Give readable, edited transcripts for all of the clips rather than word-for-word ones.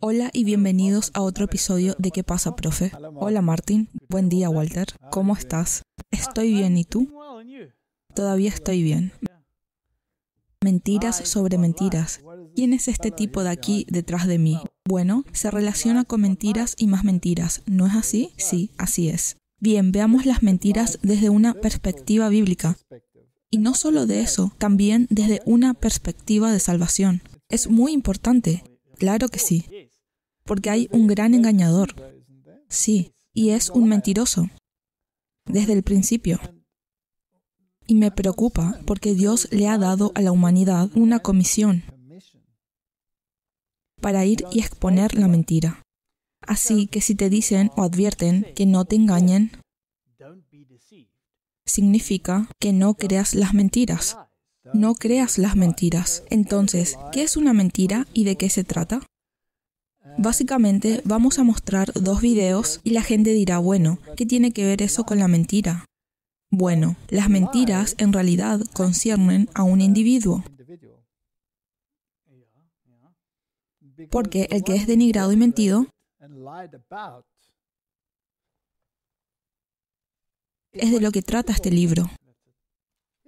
Hola y bienvenidos a otro episodio de ¿Qué pasa, profe? Hola, Martín. Buen día, Walter. ¿Cómo estás? Estoy bien, ¿y tú? Todavía estoy bien. Mentiras sobre mentiras. ¿Quién es este tipo de aquí detrás de mí? Bueno, se relaciona con mentiras y más mentiras. ¿No es así? Sí, así es. Bien, veamos las mentiras desde una perspectiva bíblica. Y no solo de eso, también desde una perspectiva de salvación. Es muy importante. Claro que sí. Porque hay un gran engañador. Sí, y es un mentiroso. Desde el principio. Y me preocupa porque Dios le ha dado a la humanidad una comisión para ir y exponer la mentira. Así que si te dicen o advierten que no te engañen, significa que no creas las mentiras. No creas las mentiras. Entonces, ¿qué es una mentira y de qué se trata? Básicamente, vamos a mostrar 2 videos y la gente dirá, bueno, ¿qué tiene que ver eso con la mentira? Bueno, las mentiras en realidad conciernen a un individuo. Porque el que es denigrado y mentido es de lo que trata este libro.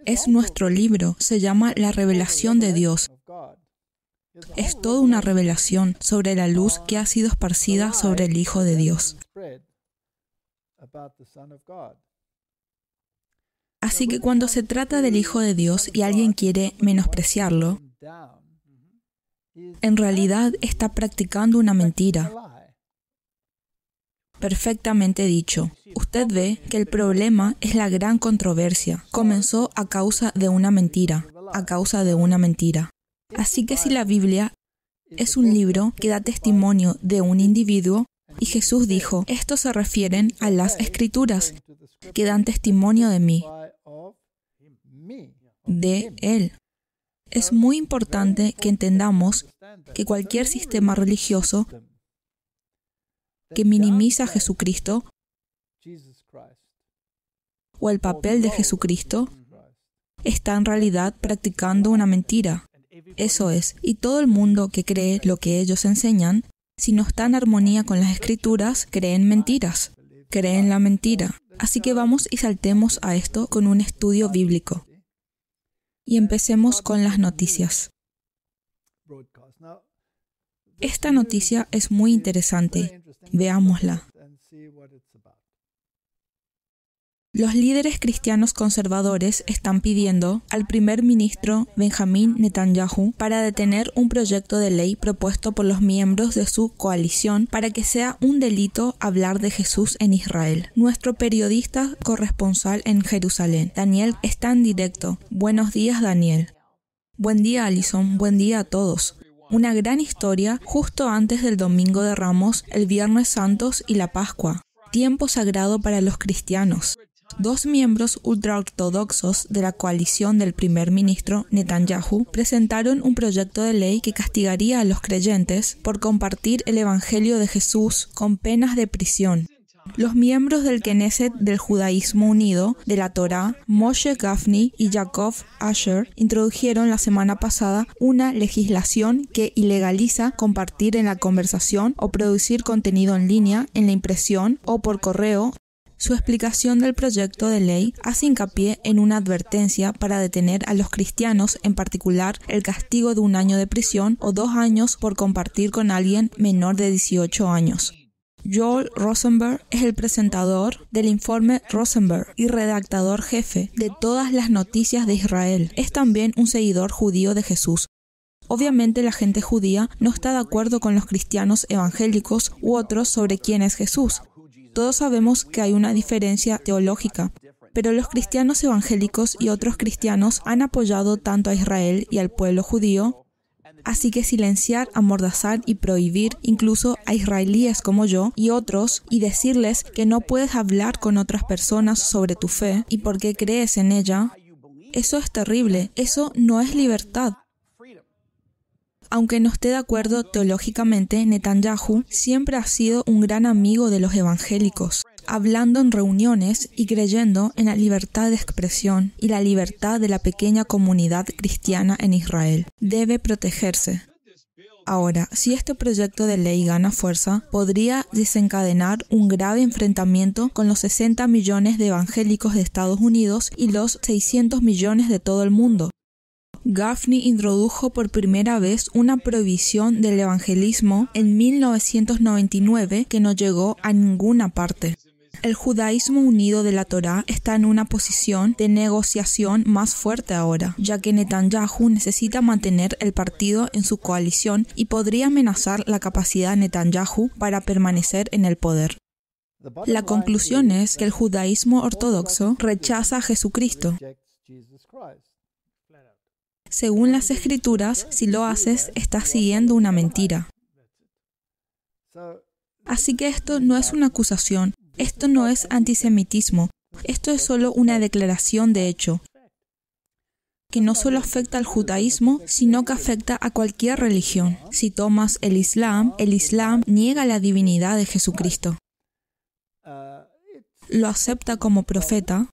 Es nuestro libro, se llama La Revelación de Dios. Es toda una revelación sobre la luz que ha sido esparcida sobre el Hijo de Dios. Así que cuando se trata del Hijo de Dios y alguien quiere menospreciarlo, en realidad está practicando una mentira. Perfectamente dicho. Usted ve que el problema es la gran controversia. Comenzó a causa de una mentira. Así que si la Biblia es un libro que da testimonio de un individuo, y Jesús dijo, estos se refieren a las Escrituras, que dan testimonio de mí, de Él. Es muy importante que entendamos que cualquier sistema religioso que minimiza a Jesucristo o el papel de Jesucristo está en realidad practicando una mentira. Eso es, y todo el mundo que cree lo que ellos enseñan, si no está en armonía con las Escrituras, creen mentiras, creen la mentira. Así que vamos y saltemos a esto con un estudio bíblico. Y empecemos con las noticias. Esta noticia es muy interesante. Veámosla. Los líderes cristianos conservadores están pidiendo al primer ministro Benjamín Netanyahu para detener un proyecto de ley propuesto por los miembros de su coalición para que sea un delito hablar de Jesús en Israel. Nuestro periodista corresponsal en Jerusalén, Daniel, está en directo. Buenos días, Daniel. Buen día, Alison. Buen día a todos. Una gran historia justo antes del Domingo de Ramos, el Viernes Santos y la Pascua. Tiempo sagrado para los cristianos. 2 miembros ultraortodoxos de la coalición del primer ministro Netanyahu presentaron un proyecto de ley que castigaría a los creyentes por compartir el Evangelio de Jesús con penas de prisión. Los miembros del Knesset del Judaísmo Unido de la Torá, Moshe Gafni y Yaakov Asher, introdujeron la semana pasada una legislación que ilegaliza compartir en la conversación o producir contenido en línea, en la impresión o por correo. Su explicación del proyecto de ley hace hincapié en una advertencia para detener a los cristianos, en particular el castigo de 1 año de prisión o 2 años por compartir con alguien menor de 18 años. Joel Rosenberg es el presentador del informe Rosenberg y redactador jefe de todas las noticias de Israel. Es también un seguidor judío de Jesús. Obviamente la gente judía no está de acuerdo con los cristianos evangélicos u otros sobre quién es Jesús. Todos sabemos que hay una diferencia teológica, pero los cristianos evangélicos y otros cristianos han apoyado tanto a Israel y al pueblo judío, así que silenciar, amordazar y prohibir incluso a israelíes como yo y otros y decirles que no puedes hablar con otras personas sobre tu fe y por qué crees en ella, eso es terrible, eso no es libertad. Aunque no esté de acuerdo teológicamente, Netanyahu siempre ha sido un gran amigo de los evangélicos, hablando en reuniones y creyendo en la libertad de expresión y la libertad de la pequeña comunidad cristiana en Israel. Debe protegerse. Ahora, si este proyecto de ley gana fuerza, podría desencadenar un grave enfrentamiento con los 60 millones de evangélicos de Estados Unidos y los 600 millones de todo el mundo. Gaffney introdujo por primera vez una prohibición del evangelismo en 1999 que no llegó a ninguna parte. El judaísmo unido de la Torá está en una posición de negociación más fuerte ahora, ya que Netanyahu necesita mantener el partido en su coalición y podría amenazar la capacidad de Netanyahu para permanecer en el poder. La conclusión es que el judaísmo ortodoxo rechaza a Jesucristo. Según las Escrituras, si lo haces, estás siguiendo una mentira. Así que esto no es una acusación, esto no es antisemitismo, esto es solo una declaración de hecho, que no solo afecta al judaísmo, sino que afecta a cualquier religión. Si tomas el Islam niega la divinidad de Jesucristo. Lo acepta como profeta,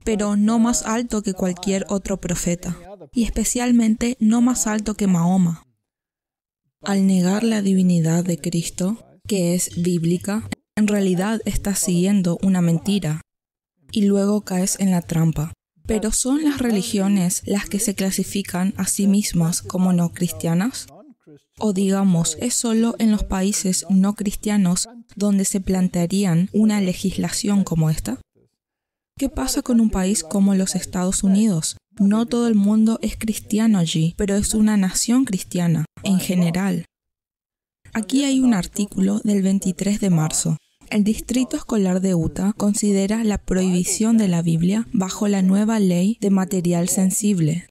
pero no más alto que cualquier otro profeta, y especialmente no más alto que Mahoma. Al negar la divinidad de Cristo, que es bíblica, en realidad estás siguiendo una mentira, y luego caes en la trampa. ¿Pero son las religiones las que se clasifican a sí mismas como no cristianas? O digamos, ¿es solo en los países no cristianos donde se plantearían una legislación como esta? ¿Qué pasa con un país como los Estados Unidos? No todo el mundo es cristiano allí, pero es una nación cristiana, en general. Aquí hay un artículo del 23 de marzo. El Distrito Escolar de Utah considera la prohibición de la Biblia bajo la nueva ley de material sensible.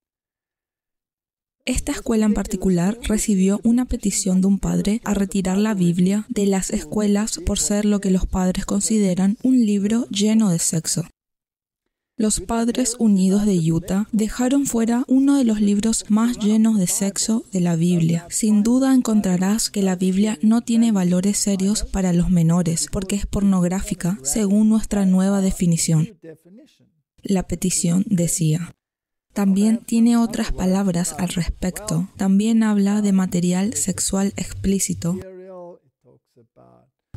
Esta escuela en particular recibió una petición de un padre a retirar la Biblia de las escuelas por ser lo que los padres consideran un libro lleno de sexo. Los Padres Unidos de Utah dejaron fuera uno de los libros más llenos de sexo de la Biblia. Sin duda encontrarás que la Biblia no tiene valores serios para los menores porque es pornográfica según nuestra nueva definición. La petición decía. También tiene otras palabras al respecto. También habla de material sexual explícito.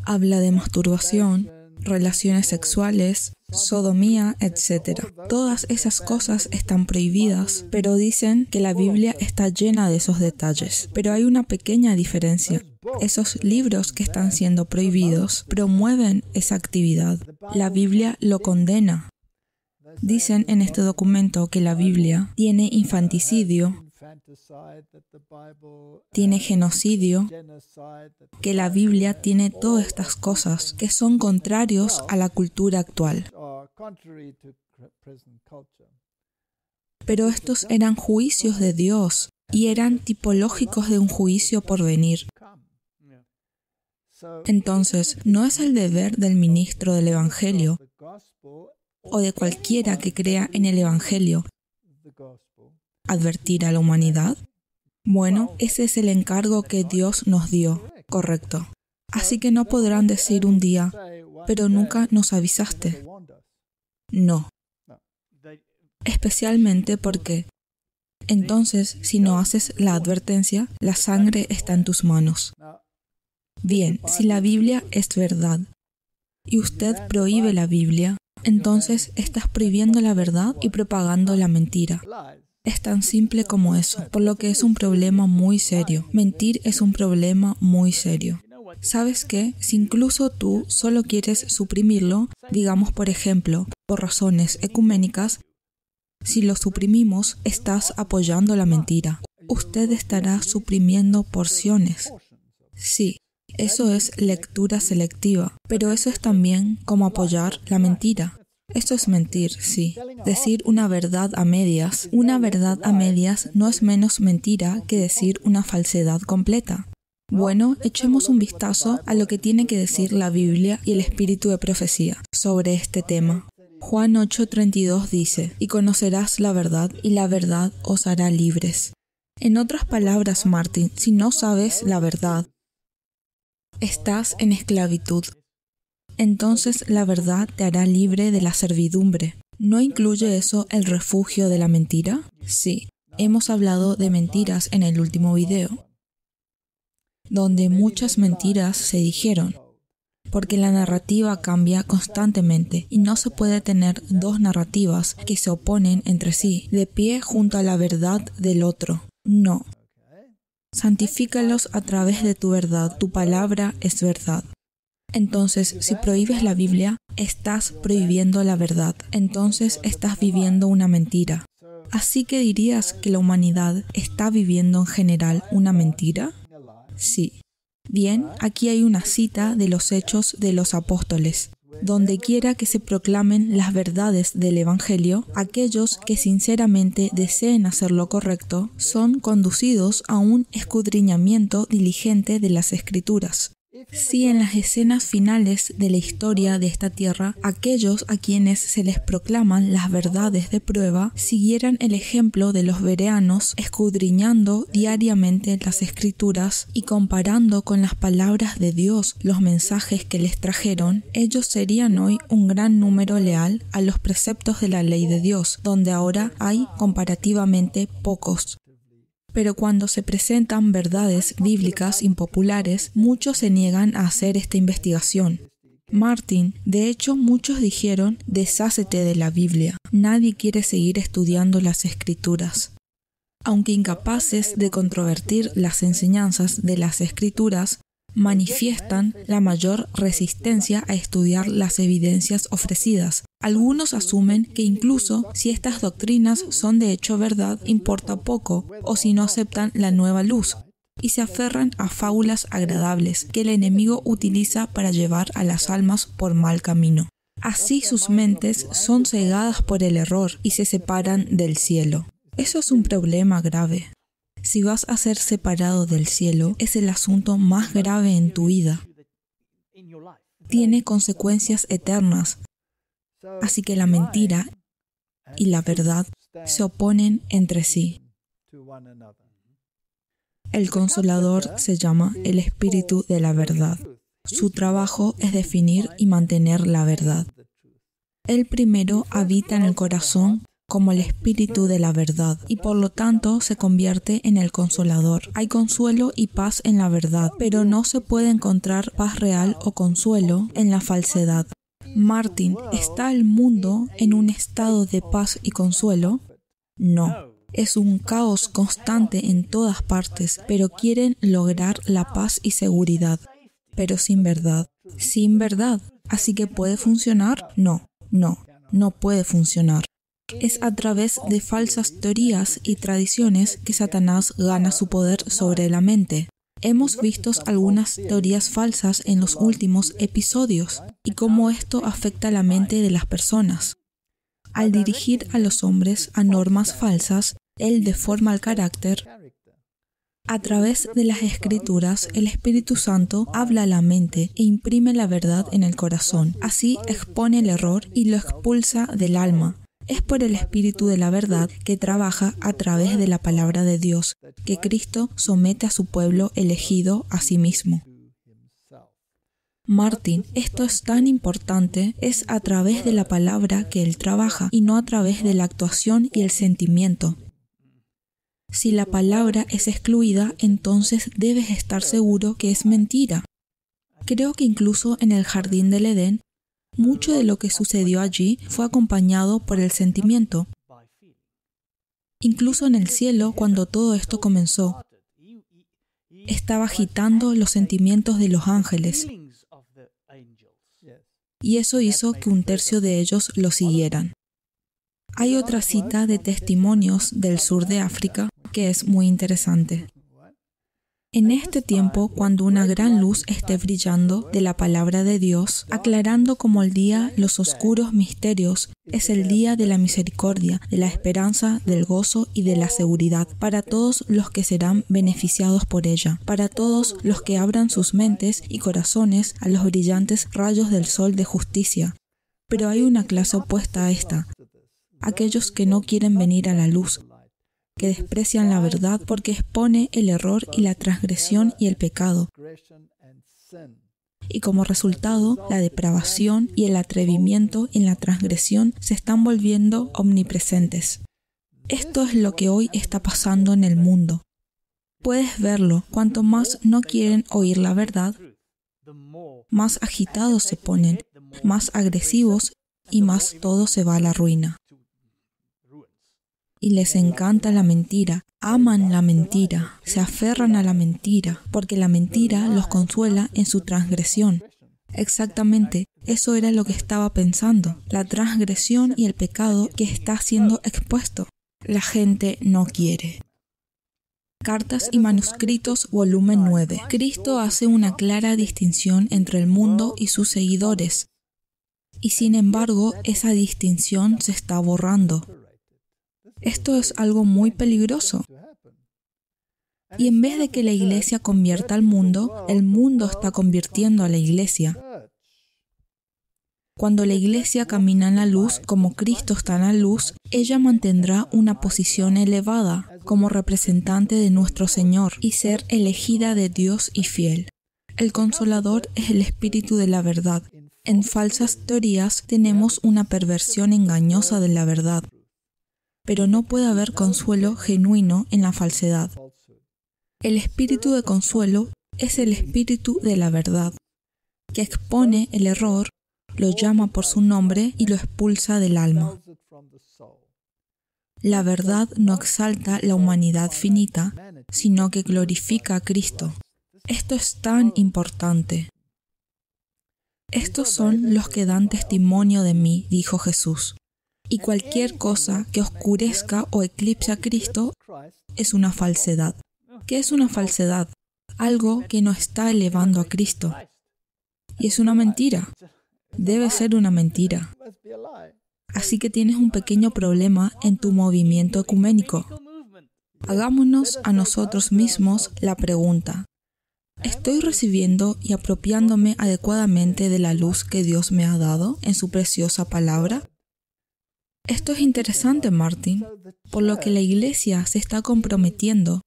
Habla de masturbación, relaciones sexuales, sodomía, etc. Todas esas cosas están prohibidas, pero dicen que la Biblia está llena de esos detalles. Pero hay una pequeña diferencia. Esos libros que están siendo prohibidos promueven esa actividad. La Biblia lo condena. Dicen en este documento que la Biblia tiene infanticidio, tiene genocidio, que la Biblia tiene todas estas cosas que son contrarios a la cultura actual. Pero estos eran juicios de Dios y eran tipológicos de un juicio por venir. Entonces, no es el deber del ministro del Evangelio o de cualquiera que crea en el Evangelio advertir a la humanidad. Bueno, ese es el encargo que Dios nos dio, correcto. Así que no podrán decir un día, pero nunca nos avisaste. No. Especialmente porque, entonces, si no haces la advertencia, la sangre está en tus manos. Bien, si la Biblia es verdad y usted prohíbe la Biblia, entonces estás prohibiendo la verdad y propagando la mentira. Es tan simple como eso, por lo que es un problema muy serio. Mentir es un problema muy serio. ¿Sabes qué? Si incluso tú solo quieres suprimirlo, digamos por ejemplo, por razones ecuménicas, si lo suprimimos, estás apoyando la mentira. Usted estará suprimiendo porciones. Sí, eso es lectura selectiva, pero eso es también como apoyar la mentira. Eso es mentir, sí. Decir una verdad a medias no es menos mentira que decir una falsedad completa. Bueno, echemos un vistazo a lo que tiene que decir la Biblia y el espíritu de profecía sobre este tema. Juan 8:32 dice, y conocerás la verdad, y la verdad os hará libres. En otras palabras, Martin, si no sabes la verdad, estás en esclavitud. Entonces la verdad te hará libre de la servidumbre. ¿No incluye eso el refugio de la mentira? Sí, hemos hablado de mentiras en el último video. donde muchas mentiras se dijeron, porque la narrativa cambia constantemente y no se puede tener dos narrativas que se oponen entre sí, de pie junto a la verdad del otro. No. Santifícalos a través de tu verdad. Tu palabra es verdad. Entonces, si prohíbes la Biblia, estás prohibiendo la verdad. Entonces, estás viviendo una mentira. ¿Así que dirías que la humanidad está viviendo en general una mentira? Sí. Bien, aquí hay una cita de los Hechos de los Apóstoles. Donde quiera que se proclamen las verdades del Evangelio, aquellos que sinceramente deseen hacer lo correcto son conducidos a un escudriñamiento diligente de las Escrituras. Si en las escenas finales de la historia de esta tierra, aquellos a quienes se les proclaman las verdades de prueba siguieran el ejemplo de los bereanos, escudriñando diariamente las Escrituras y comparando con las palabras de Dios los mensajes que les trajeron, ellos serían hoy un gran número leal a los preceptos de la ley de Dios, donde ahora hay comparativamente pocos. Pero cuando se presentan verdades bíblicas impopulares, muchos se niegan a hacer esta investigación. Martin, de hecho, muchos dijeron, deshácete de la Biblia. Nadie quiere seguir estudiando las Escrituras. Aunque incapaces de controvertir las enseñanzas de las Escrituras, manifiestan la mayor resistencia a estudiar las evidencias ofrecidas. Algunos asumen que incluso si estas doctrinas son de hecho verdad, importa poco, o si no aceptan la nueva luz, y se aferran a fábulas agradables que el enemigo utiliza para llevar a las almas por mal camino. Así sus mentes son cegadas por el error y se separan del cielo. Eso es un problema grave. Si vas a ser separado del cielo, es el asunto más grave en tu vida. Tiene consecuencias eternas. Así que la mentira y la verdad se oponen entre sí. El Consolador se llama el Espíritu de la Verdad. Su trabajo es definir y mantener la verdad. Él primero habita en el corazón como el Espíritu de la verdad, y por lo tanto se convierte en el Consolador. Hay consuelo y paz en la verdad, pero no se puede encontrar paz real o consuelo en la falsedad. Martin, ¿está el mundo en un estado de paz y consuelo? No. Es un caos constante en todas partes, pero quieren lograr la paz y seguridad, pero sin verdad. Sin verdad. ¿Así que puede funcionar? No puede funcionar. Es a través de falsas teorías y tradiciones que Satanás gana su poder sobre la mente. Hemos visto algunas teorías falsas en los últimos episodios y cómo esto afecta la mente de las personas. Al dirigir a los hombres a normas falsas, él deforma el carácter. A través de las Escrituras, el Espíritu Santo habla a la mente e imprime la verdad en el corazón. Así expone el error y lo expulsa del alma. Es por el Espíritu de la verdad que trabaja a través de la palabra de Dios, que Cristo somete a su pueblo elegido a sí mismo. Martin, esto es tan importante, es a través de la palabra que él trabaja y no a través de la actuación y el sentimiento. Si la palabra es excluida, entonces debes estar seguro que es mentira. Creo que incluso en el jardín del Edén, mucho de lo que sucedió allí fue acompañado por el sentimiento. Incluso en el cielo, cuando todo esto comenzó, estaba agitando los sentimientos de los ángeles, y eso hizo que un tercio de ellos lo siguieran. Hay otra cita de testimonios del sur de África que es muy interesante. En este tiempo, cuando una gran luz esté brillando de la palabra de Dios, aclarando como el día los oscuros misterios, es el día de la misericordia, de la esperanza, del gozo y de la seguridad, para todos los que serán beneficiados por ella, para todos los que abran sus mentes y corazones a los brillantes rayos del sol de justicia. Pero hay una clase opuesta a esta, aquellos que no quieren venir a la luz, que desprecian la verdad porque expone el error y la transgresión y el pecado. Y como resultado, la depravación y el atrevimiento en la transgresión se están volviendo omnipresentes. Esto es lo que hoy está pasando en el mundo. Puedes verlo, cuanto más no quieren oír la verdad, más agitados se ponen, más agresivos y más todo se va a la ruina. Y les encanta la mentira, aman la mentira, se aferran a la mentira, porque la mentira los consuela en su transgresión. Exactamente, eso era lo que estaba pensando, la transgresión y el pecado que está siendo expuesto. La gente no quiere. Cartas y manuscritos, volumen 9. Cristo hace una clara distinción entre el mundo y sus seguidores. Y sin embargo, esa distinción se está borrando. Esto es algo muy peligroso. Y en vez de que la iglesia convierta al mundo, el mundo está convirtiendo a la iglesia. Cuando la iglesia camina en la luz, como Cristo está en la luz, ella mantendrá una posición elevada como representante de nuestro Señor y ser elegida de Dios y fiel. El Consolador es el Espíritu de la verdad. En falsas teorías tenemos una perversión engañosa de la verdad. Pero no puede haber consuelo genuino en la falsedad. El espíritu de consuelo es el espíritu de la verdad, que expone el error, lo llama por su nombre y lo expulsa del alma. La verdad no exalta la humanidad finita, sino que glorifica a Cristo. Esto es tan importante. Estos son los que dan testimonio de mí, dijo Jesús. Y cualquier cosa que oscurezca o eclipse a Cristo es una falsedad. ¿Qué es una falsedad? Algo que no está elevando a Cristo. Y es una mentira. Debe ser una mentira. Así que tienes un pequeño problema en tu movimiento ecuménico. Hagámonos a nosotros mismos la pregunta: ¿estoy recibiendo y apropiándome adecuadamente de la luz que Dios me ha dado en su preciosa palabra? Esto es interesante, Martin, por lo que la iglesia se está comprometiendo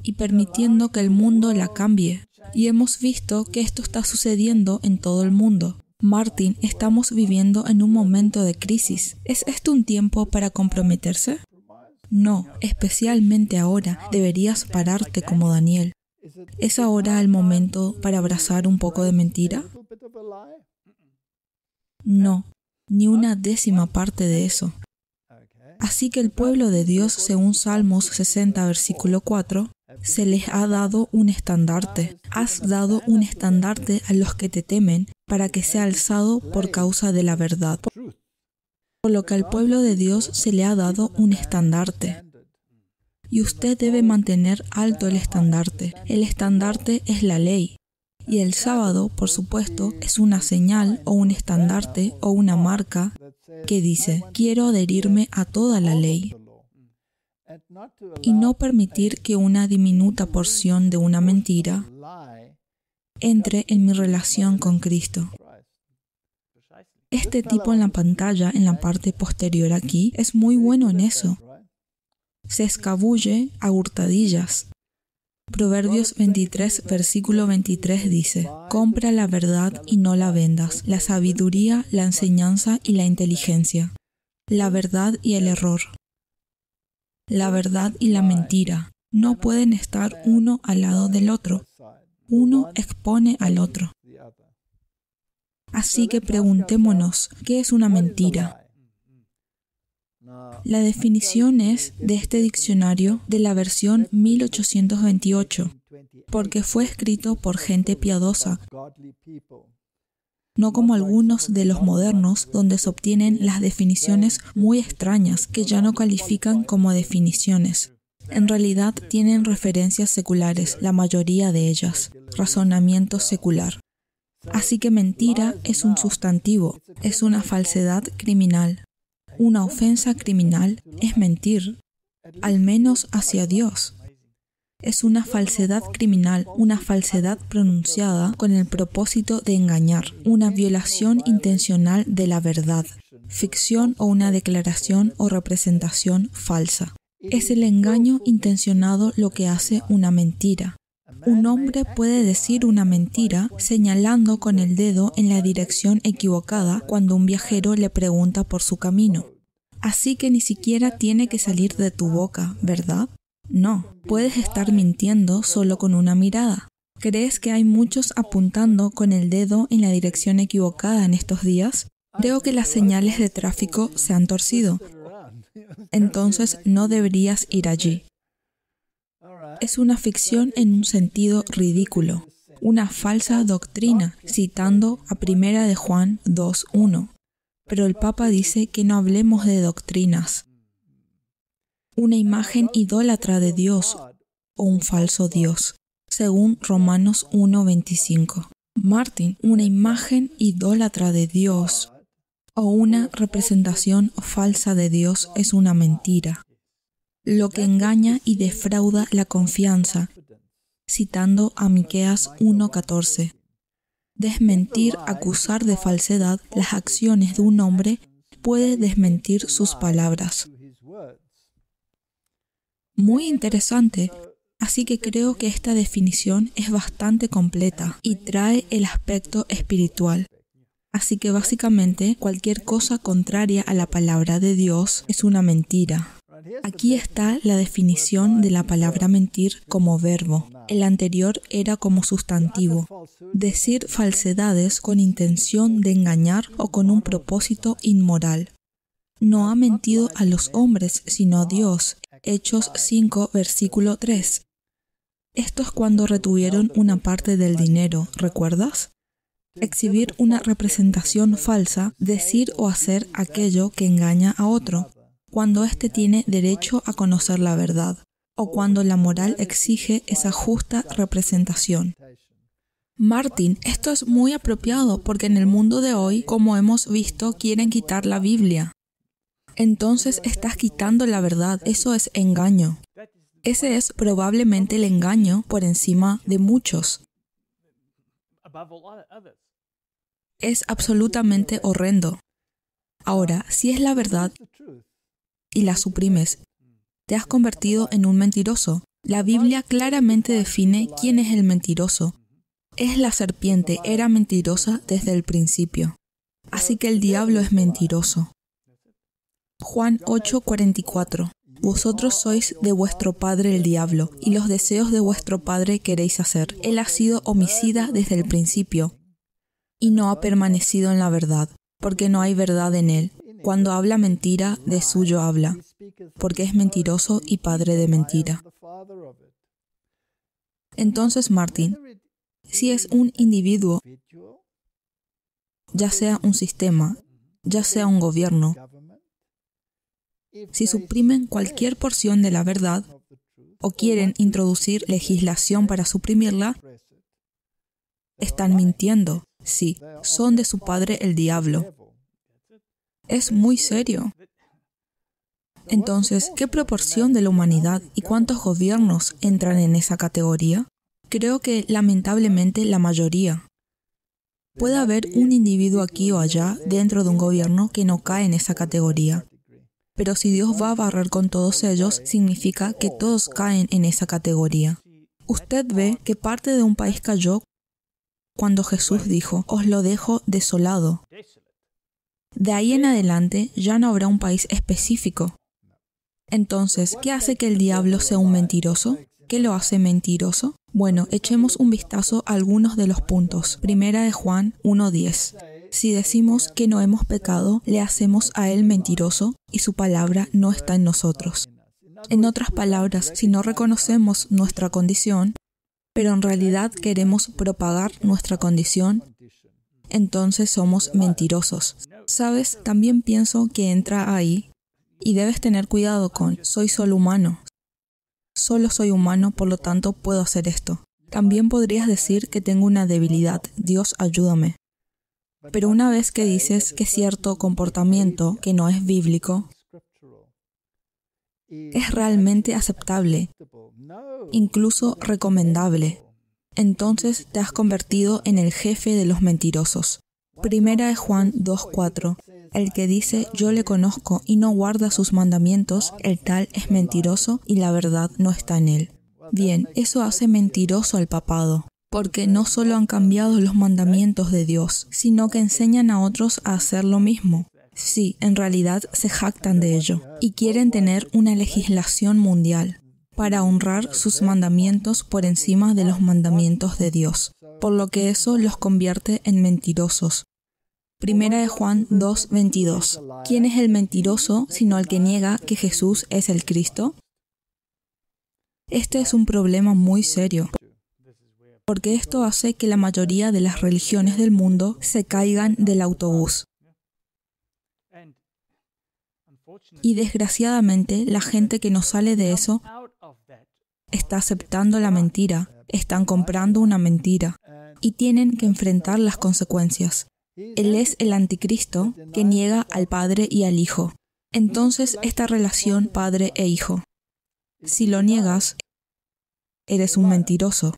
y permitiendo que el mundo la cambie. Y hemos visto que esto está sucediendo en todo el mundo. Martin, estamos viviendo en un momento de crisis. ¿Es esto un tiempo para comprometerse? No, especialmente ahora deberías pararte como Daniel. ¿Es ahora el momento para abrazar un poco de mentira? No, ni una décima parte de eso. Así que el pueblo de Dios, según Salmos 60, versículo 4, se les ha dado un estandarte. Has dado un estandarte a los que te temen para que sea alzado por causa de la verdad. Por lo que al pueblo de Dios se le ha dado un estandarte. Y usted debe mantener alto el estandarte. El estandarte es la ley. Y el sábado, por supuesto, es una señal o un estandarte o una marca que dice: quiero adherirme a toda la ley y no permitir que una diminuta porción de una mentira entre en mi relación con Cristo. Este tipo en la pantalla, en la parte posterior aquí, es muy bueno en eso. Se escabulle a hurtadillas. Proverbios 23, versículo 23 dice: compra la verdad y no la vendas, la sabiduría, la enseñanza y la inteligencia, la verdad y el error. La verdad y la mentira no pueden estar uno al lado del otro. Uno expone al otro. Así que preguntémonos, ¿qué es una mentira? La definición es de este diccionario de la versión 1828, porque fue escrito por gente piadosa, no como algunos de los modernos, donde se obtienen las definiciones muy extrañas que ya no califican como definiciones. En realidad tienen referencias seculares, la mayoría de ellas, razonamiento secular. Así que mentira es un sustantivo, es una falsedad criminal. Una ofensa criminal es mentir, al menos hacia Dios. Es una falsedad criminal, una falsedad pronunciada con el propósito de engañar, una violación intencional de la verdad, ficción o una declaración o representación falsa. Es el engaño intencionado lo que hace una mentira. Un hombre puede decir una mentira señalando con el dedo en la dirección equivocada cuando un viajero le pregunta por su camino. Así que ni siquiera tiene que salir de tu boca, ¿verdad? No, puedes estar mintiendo solo con una mirada. ¿Crees que hay muchos apuntando con el dedo en la dirección equivocada en estos días? Creo que las señales de tráfico se han torcido. Entonces no deberías ir allí. Es una ficción en un sentido ridículo, una falsa doctrina, citando a 1 de Juan 2:1. Pero el Papa dice que no hablemos de doctrinas. Una imagen idólatra de Dios o un falso Dios, según Romanos 1:25. Martin, una imagen idólatra de Dios o una representación falsa de Dios es una mentira, lo que engaña y defrauda la confianza, citando a Miqueas 1:14. Desmentir, acusar de falsedad las acciones de un hombre puede desmentir sus palabras. Muy interesante, así que creo que esta definición es bastante completa y trae el aspecto espiritual. Así que básicamente cualquier cosa contraria a la palabra de Dios es una mentira. Aquí está la definición de la palabra mentir como verbo. El anterior era como sustantivo. Decir falsedades con intención de engañar o con un propósito inmoral. No ha mentido a los hombres, sino a Dios. Hechos 5, versículo 3. Esto es cuando retuvieron una parte del dinero, ¿recuerdas? Exhibir una representación falsa, decir o hacer aquello que engaña a otro, cuando éste tiene derecho a conocer la verdad, o cuando la moral exige esa justa representación. Martin, esto es muy apropiado porque en el mundo de hoy, como hemos visto, quieren quitar la Biblia. Entonces estás quitando la verdad, eso es engaño. Ese es probablemente el engaño por encima de muchos. Es absolutamente horrendo. Ahora, si es la verdad y la suprimes, te has convertido en un mentiroso. La Biblia claramente define quién es el mentiroso. Es la serpiente, era mentirosa desde el principio. Así que el diablo es mentiroso. Juan 8:44. Vosotros sois de vuestro padre el diablo, y los deseos de vuestro padre queréis hacer. Él ha sido homicida desde el principio, y no ha permanecido en la verdad, porque no hay verdad en él. Cuando habla mentira, de suyo habla, porque es mentiroso y padre de mentira. Entonces, Martin, si es un individuo, ya sea un sistema, ya sea un gobierno, si suprimen cualquier porción de la verdad o quieren introducir legislación para suprimirla, están mintiendo. Sí, son de su padre el diablo. Es muy serio. Entonces, ¿qué proporción de la humanidad y cuántos gobiernos entran en esa categoría? Creo que, lamentablemente, la mayoría. Puede haber un individuo aquí o allá dentro de un gobierno que no cae en esa categoría. Pero si Dios va a barrer con todos ellos, significa que todos caen en esa categoría. Usted ve que parte de un país cayó cuando Jesús dijo, os lo dejo desolado. De ahí en adelante ya no habrá un país específico. Entonces, ¿qué hace que el diablo sea un mentiroso? ¿Qué lo hace mentiroso? Bueno, echemos un vistazo a algunos de los puntos. 1 de Juan 1:10. Si decimos que no hemos pecado, le hacemos a él mentiroso y su palabra no está en nosotros. En otras palabras, si no reconocemos nuestra condición, pero en realidad queremos propagar nuestra condición, entonces somos mentirosos. ¿Sabes? También pienso que entra ahí, y debes tener cuidado con, soy solo humano. Solo soy humano, por lo tanto puedo hacer esto. También podrías decir que tengo una debilidad, Dios ayúdame. Pero una vez que dices que cierto comportamiento que no es bíblico es realmente aceptable, incluso recomendable, entonces te has convertido en el jefe de los mentirosos. 1 de Juan 2:4. El que dice yo le conozco y no guarda sus mandamientos, el tal es mentiroso y la verdad no está en él. Bien, eso hace mentiroso al papado, porque no solo han cambiado los mandamientos de Dios, sino que enseñan a otros a hacer lo mismo. Sí, en realidad se jactan de ello y quieren tener una legislación mundial. para honrar sus mandamientos por encima de los mandamientos de Dios, por lo que eso los convierte en mentirosos. Primera de Juan 2:22. ¿Quién es el mentiroso sino el que niega que Jesús es el Cristo? Este es un problema muy serio, porque esto hace que la mayoría de las religiones del mundo se caigan del autobús. Y desgraciadamente, la gente que no sale de eso está aceptando la mentira, están comprando una mentira y tienen que enfrentar las consecuencias. Él es el anticristo que niega al Padre y al Hijo. Entonces, esta relación padre e hijo, si lo niegas, eres un mentiroso.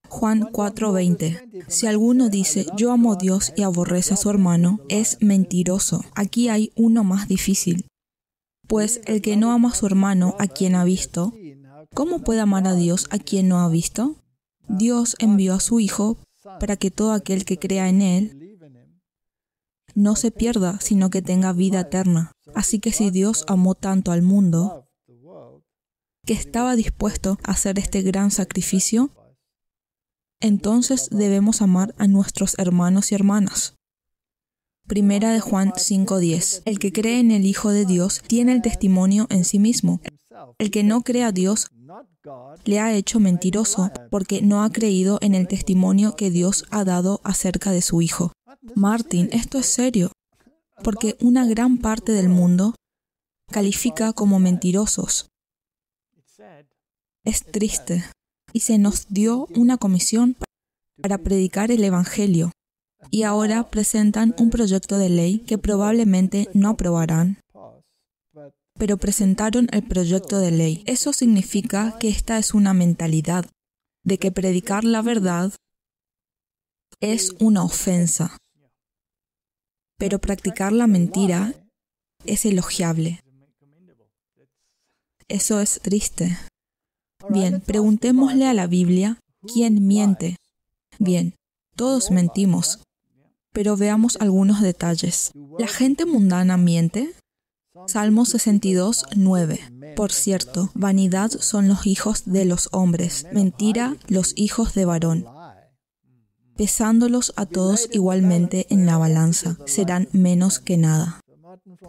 Juan 4:20. Si alguno dice, yo amo a Dios y aborrece a su hermano, es mentiroso. Aquí hay uno más difícil. Pues el que no ama a su hermano, a quien ha visto, ¿cómo puede amar a Dios a quien no ha visto? Dios envió a su Hijo para que todo aquel que crea en Él no se pierda, sino que tenga vida eterna. Así que si Dios amó tanto al mundo, que estaba dispuesto a hacer este gran sacrificio, entonces debemos amar a nuestros hermanos y hermanas. Primera de Juan 5:10. El que cree en el Hijo de Dios tiene el testimonio en sí mismo. El que no cree a Dios le ha hecho mentiroso porque no ha creído en el testimonio que Dios ha dado acerca de su Hijo. Martin, esto es serio, porque una gran parte del mundo califica como mentirosos. Es triste. Y se nos dio una comisión para predicar el Evangelio. Y ahora presentan un proyecto de ley que probablemente no aprobarán, pero presentaron el proyecto de ley. Eso significa que esta es una mentalidad de que predicar la verdad es una ofensa, pero practicar la mentira es elogiable. Eso es triste. Bien, preguntémosle a la Biblia, ¿quién miente? Bien, todos mentimos, pero veamos algunos detalles. ¿La gente mundana miente? Salmo 62:9. Por cierto, vanidad son los hijos de los hombres, mentira los hijos de varón. Pesándolos a todos igualmente en la balanza, serán menos que nada.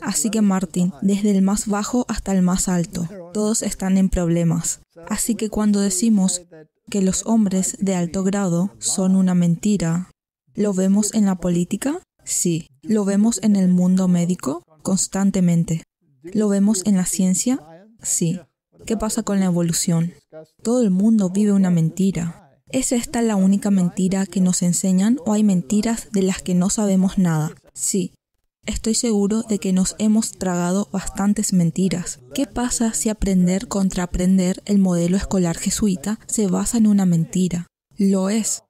Así que Martin, desde el más bajo hasta el más alto, todos están en problemas. Así que cuando decimos que los hombres de alto grado son una mentira, ¿lo vemos en la política? Sí. ¿Lo vemos en el mundo médico? Constantemente. ¿Lo vemos en la ciencia? Sí. ¿Qué pasa con la evolución? Todo el mundo vive una mentira. ¿Es esta la única mentira que nos enseñan o hay mentiras de las que no sabemos nada? Sí. Estoy seguro de que nos hemos tragado bastantes mentiras. ¿Qué pasa si aprender contra aprender el modelo escolar jesuita se basa en una mentira? Lo es.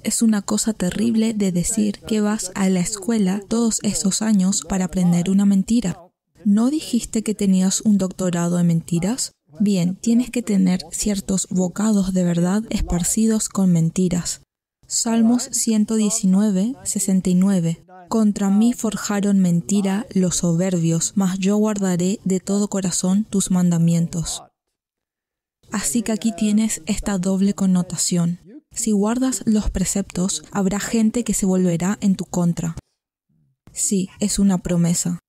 Es una cosa terrible de decir que vas a la escuela todos esos años para aprender una mentira. ¿No dijiste que tenías un doctorado en mentiras? Bien, tienes que tener ciertos bocados de verdad esparcidos con mentiras. Salmos 119:69. Contra mí forjaron mentira los soberbios, mas yo guardaré de todo corazón tus mandamientos. Así que aquí tienes esta doble connotación. Si guardas los preceptos, habrá gente que se volverá en tu contra. Sí, es una promesa.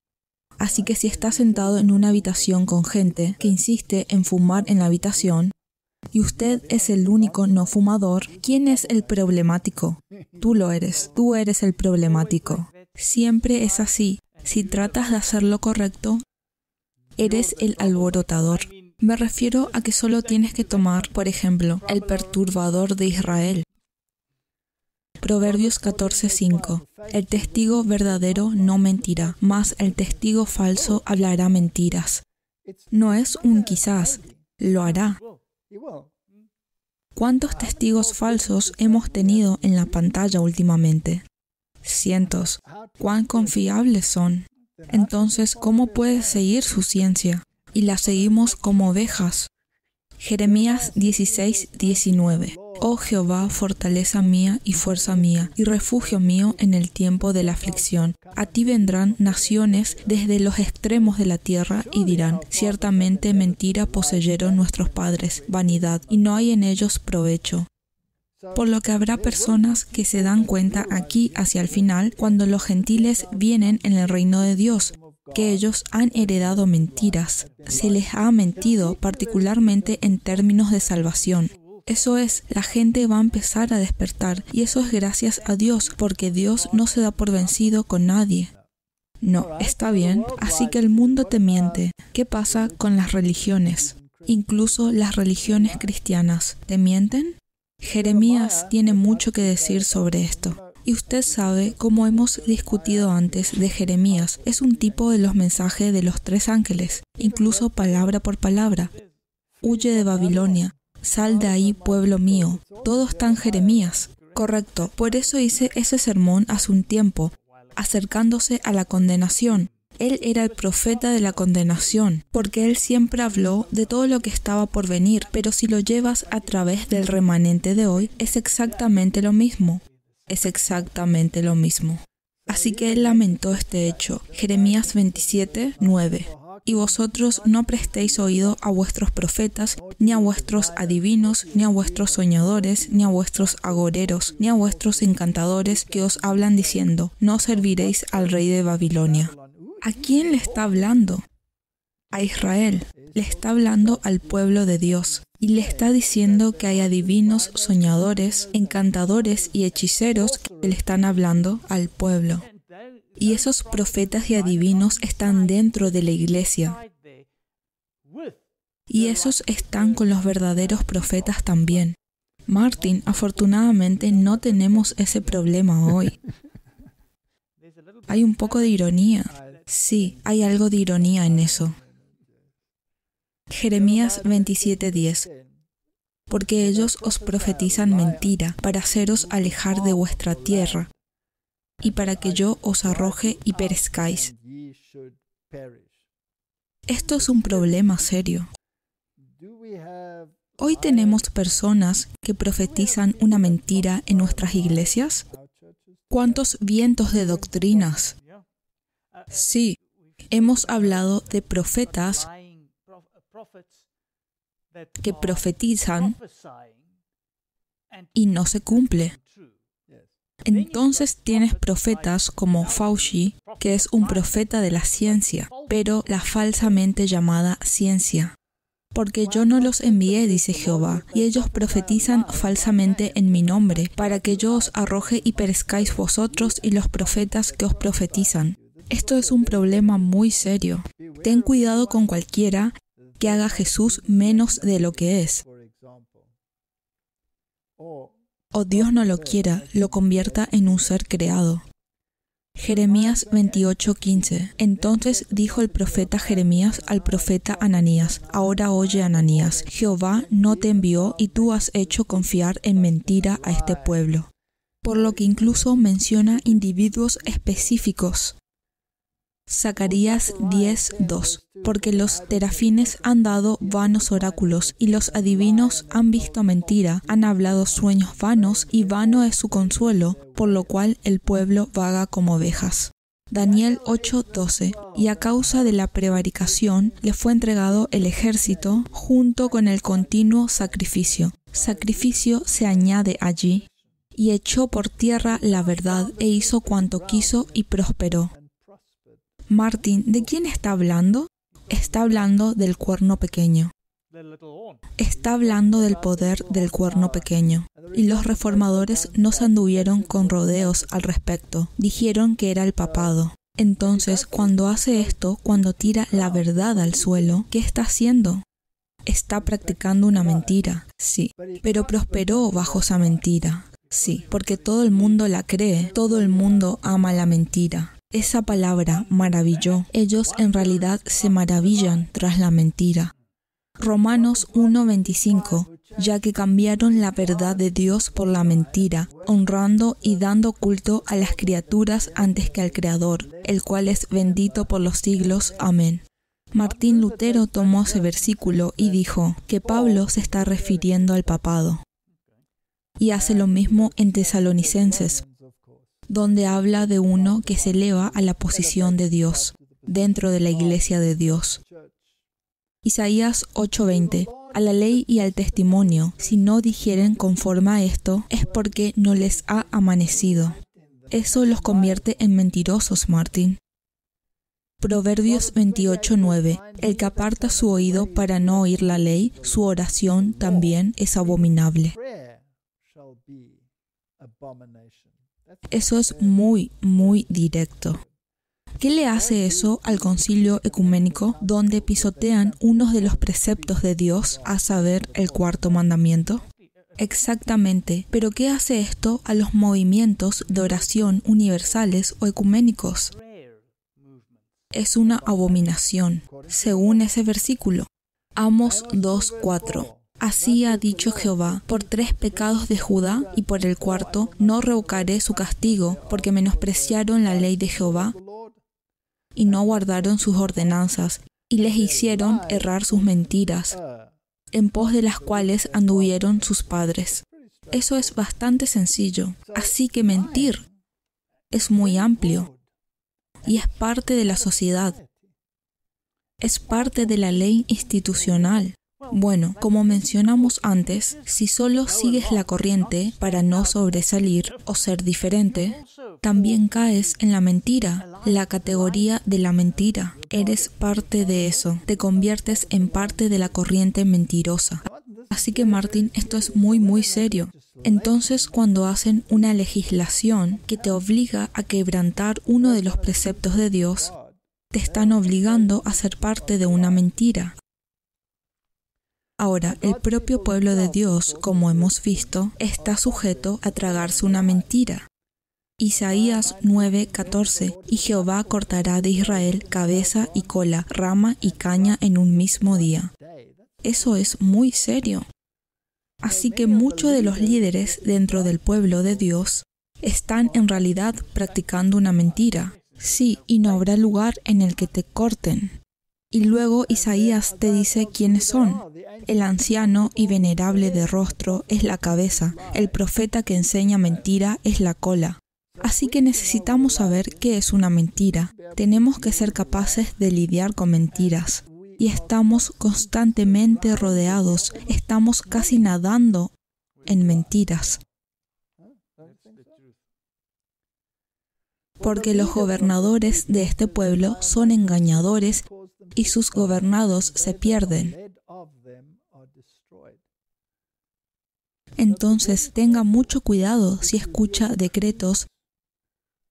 Así que si estás sentado en una habitación con gente que insiste en fumar en la habitación, y usted es el único no fumador, ¿quién es el problemático? Tú lo eres. Tú eres el problemático. Siempre es así. Si tratas de hacer lo correcto, eres el alborotador. Me refiero a que solo tienes que tomar, por ejemplo, el perturbador de Israel. Proverbios 14:5. El testigo verdadero no mentirá, mas el testigo falso hablará mentiras. No es un quizás, lo hará. ¿Cuántos testigos falsos hemos tenido en la pantalla últimamente? Cientos. ¿Cuán confiables son? Entonces, ¿cómo puede seguir su ciencia? Y la seguimos como ovejas. Jeremías 16:19. Oh Jehová, fortaleza mía y fuerza mía, y refugio mío en el tiempo de la aflicción. A ti vendrán naciones desde los extremos de la tierra y dirán, ciertamente mentira poseyeron nuestros padres, vanidad, y no hay en ellos provecho. Por lo que habrá personas que se dan cuenta aquí hacia el final, cuando los gentiles vienen en el reino de Dios, que ellos han heredado mentiras. Se les ha mentido, particularmente en términos de salvación. Eso es, la gente va a empezar a despertar, y eso es gracias a Dios, porque Dios no se da por vencido con nadie. No, está bien, así que el mundo te miente. ¿Qué pasa con las religiones? Incluso las religiones cristianas, ¿te mienten? Jeremías tiene mucho que decir sobre esto. Y usted sabe, como hemos discutido antes de Jeremías, es un tipo de los mensajes de los 3 ángeles, incluso palabra por palabra. Huye de Babilonia, sal de ahí, pueblo mío. Todo está en Jeremías. Correcto, por eso hice ese sermón hace un tiempo, acercándose a la condenación. Él era el profeta de la condenación, porque él siempre habló de todo lo que estaba por venir, pero si lo llevas a través del remanente de hoy, es exactamente lo mismo. Es exactamente lo mismo. Así que él lamentó este hecho. Jeremías 27:9. Y vosotros no prestéis oído a vuestros profetas, ni a vuestros adivinos, ni a vuestros soñadores, ni a vuestros agoreros, ni a vuestros encantadores que os hablan diciendo, no serviréis al rey de Babilonia. ¿A quién le está hablando? A Israel. Le está hablando al pueblo de Dios. Y le está diciendo que hay adivinos, soñadores, encantadores y hechiceros que le están hablando al pueblo. Y esos profetas y adivinos están dentro de la iglesia. Y esos están con los verdaderos profetas también. Martin, afortunadamente no tenemos ese problema hoy. Hay un poco de ironía. Sí, hay algo de ironía en eso. Jeremías 27:10. Porque ellos os profetizan mentira, para haceros alejar de vuestra tierra, y para que yo os arroje y perezcáis. Esto es un problema serio. ¿Hoy tenemos personas que profetizan una mentira en nuestras iglesias? ¿Cuántos vientos de doctrinas? Sí, hemos hablado de profetas que profetizan y no se cumple. Entonces tienes profetas como Fauci, que es un profeta de la ciencia, pero la falsamente llamada ciencia. Porque yo no los envié, dice Jehová, y ellos profetizan falsamente en mi nombre, para que yo os arroje y perezcáis vosotros y los profetas que os profetizan. Esto es un problema muy serio. Ten cuidado con cualquiera que haga a Jesús menos de lo que es. O Dios no lo quiera, lo convierta en un ser creado. Jeremías 28:15. Entonces dijo el profeta Jeremías al profeta Ananías, ahora oye Ananías, Jehová no te envió y tú has hecho confiar en mentira a este pueblo. Por lo que incluso menciona individuos específicos. Zacarías 10:2. Porque los terafines han dado vanos oráculos, y los adivinos han visto mentira, han hablado sueños vanos, y vano es su consuelo, por lo cual el pueblo vaga como ovejas. Daniel 8:12. Y a causa de la prevaricación le fue entregado el ejército junto con el continuo sacrificio. Sacrificio se añade allí. Y echó por tierra la verdad e hizo cuanto quiso y prosperó. Martin, ¿de quién está hablando? Está hablando del cuerno pequeño. Está hablando del poder del cuerno pequeño. Y los reformadores no se anduvieron con rodeos al respecto. Dijeron que era el papado. Entonces, cuando hace esto, cuando tira la verdad al suelo, ¿qué está haciendo? Está practicando una mentira, sí. Pero prosperó bajo esa mentira, sí. Porque todo el mundo la cree, todo el mundo ama la mentira. Esa palabra, maravilló, ellos en realidad se maravillan tras la mentira. Romanos 1:25, ya que cambiaron la verdad de Dios por la mentira, honrando y dando culto a las criaturas antes que al Creador, el cual es bendito por los siglos. Amén. Martín Lutero tomó ese versículo y dijo que Pablo se está refiriendo al papado. Y hace lo mismo en Tesalonicenses, donde habla de uno que se eleva a la posición de Dios, dentro de la iglesia de Dios. Isaías 8:20. A la ley y al testimonio, si no dijeren conforme a esto, es porque no les ha amanecido. Eso los convierte en mentirosos, Martín. Proverbios 28:9. El que aparta su oído para no oír la ley, su oración también es abominable. Eso es muy, muy directo. ¿Qué le hace eso al concilio ecuménico donde pisotean uno de los preceptos de Dios, a saber, el cuarto mandamiento? Exactamente, pero ¿qué hace esto a los movimientos de oración universales o ecuménicos? Es una abominación, según ese versículo. Amos 2:4. Así ha dicho Jehová, por 3 pecados de Judá y por el 4 no revocaré su castigo, porque menospreciaron la ley de Jehová y no guardaron sus ordenanzas, y les hicieron errar sus mentiras, en pos de las cuales anduvieron sus padres. Eso es bastante sencillo. Así que mentir es muy amplio y es parte de la sociedad. Es parte de la ley institucional. Bueno, como mencionamos antes, si solo sigues la corriente para no sobresalir o ser diferente, también caes en la mentira, la categoría de la mentira. Eres parte de eso, te conviertes en parte de la corriente mentirosa. Así que, Martín, esto es muy, muy serio. Entonces, cuando hacen una legislación que te obliga a quebrantar uno de los preceptos de Dios, te están obligando a ser parte de una mentira. Ahora, el propio pueblo de Dios, como hemos visto, está sujeto a tragarse una mentira. Isaías 9:14. Y Jehová cortará de Israel cabeza y cola, rama y caña en un mismo día. Eso es muy serio. Así que muchos de los líderes dentro del pueblo de Dios están en realidad practicando una mentira. Sí, y no habrá lugar en el que te corten. Y luego Isaías te dice quiénes son. El anciano y venerable de rostro es la cabeza, el profeta que enseña mentira es la cola. Así que necesitamos saber qué es una mentira. Tenemos que ser capaces de lidiar con mentiras. Y estamos constantemente rodeados, estamos casi nadando en mentiras. Porque los gobernadores de este pueblo son engañadores y sus gobernados se pierden. Entonces tenga mucho cuidado si escucha decretos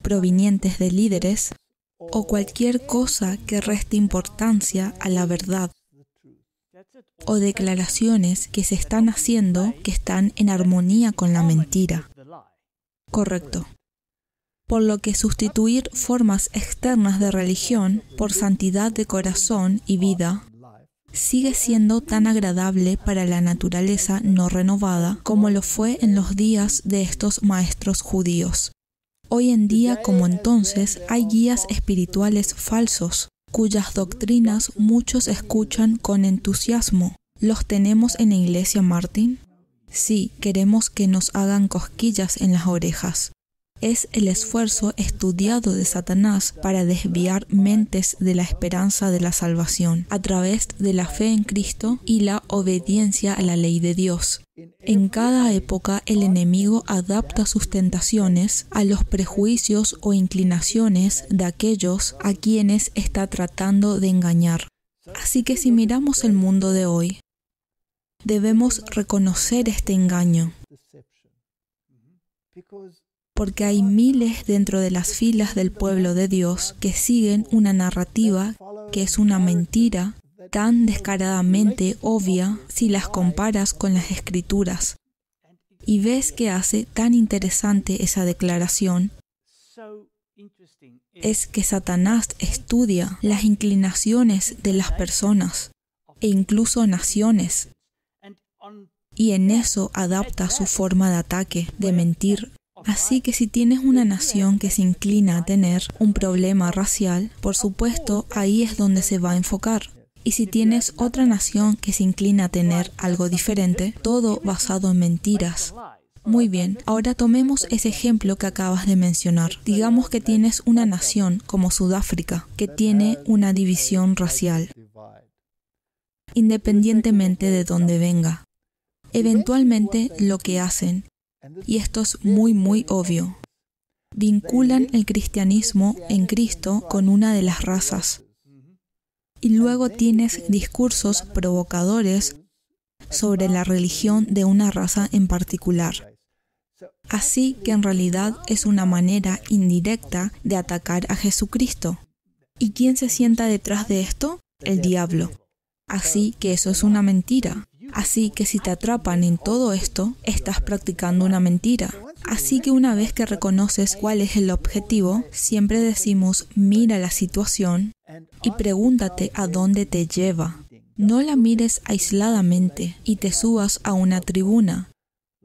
provenientes de líderes o cualquier cosa que reste importancia a la verdad, o declaraciones que se están haciendo que están en armonía con la mentira. Correcto. Por lo que sustituir formas externas de religión por santidad de corazón y vida sigue siendo tan agradable para la naturaleza no renovada como lo fue en los días de estos maestros judíos. Hoy en día, como entonces, hay guías espirituales falsos, cuyas doctrinas muchos escuchan con entusiasmo. ¿Los tenemos en la iglesia, Martín? Sí, queremos que nos hagan cosquillas en las orejas. Es el esfuerzo estudiado de Satanás para desviar mentes de la esperanza de la salvación a través de la fe en Cristo y la obediencia a la ley de Dios. En cada época el enemigo adapta sus tentaciones a los prejuicios o inclinaciones de aquellos a quienes está tratando de engañar. Así que si miramos el mundo de hoy, debemos reconocer este engaño. Porque hay miles dentro de las filas del pueblo de Dios que siguen una narrativa que es una mentira tan descaradamente obvia si las comparas con las Escrituras. Y ves que hace tan interesante esa declaración. Es que Satanás estudia las inclinaciones de las personas e incluso naciones. Y en eso adapta su forma de ataque, de mentir Así que si tienes una nación que se inclina a tener un problema racial, por supuesto, ahí es donde se va a enfocar. Y si tienes otra nación que se inclina a tener algo diferente, todo basado en mentiras. Muy bien, ahora tomemos ese ejemplo que acabas de mencionar. Digamos que tienes una nación como Sudáfrica, que tiene una división racial, independientemente de dónde venga. Eventualmente lo que hacen, y esto es muy obvio, vinculan el cristianismo en Cristo con una de las razas. Y luego tienes discursos provocadores sobre la religión de una raza en particular. Así que en realidad es una manera indirecta de atacar a Jesucristo. ¿Y quién se sienta detrás de esto? El diablo. Así que eso es una mentira. Así que si te atrapan en todo esto, estás practicando una mentira. Así que una vez que reconoces cuál es el objetivo, siempre decimos, mira la situación y pregúntate a dónde te lleva. No la mires aisladamente y te subas a una tribuna.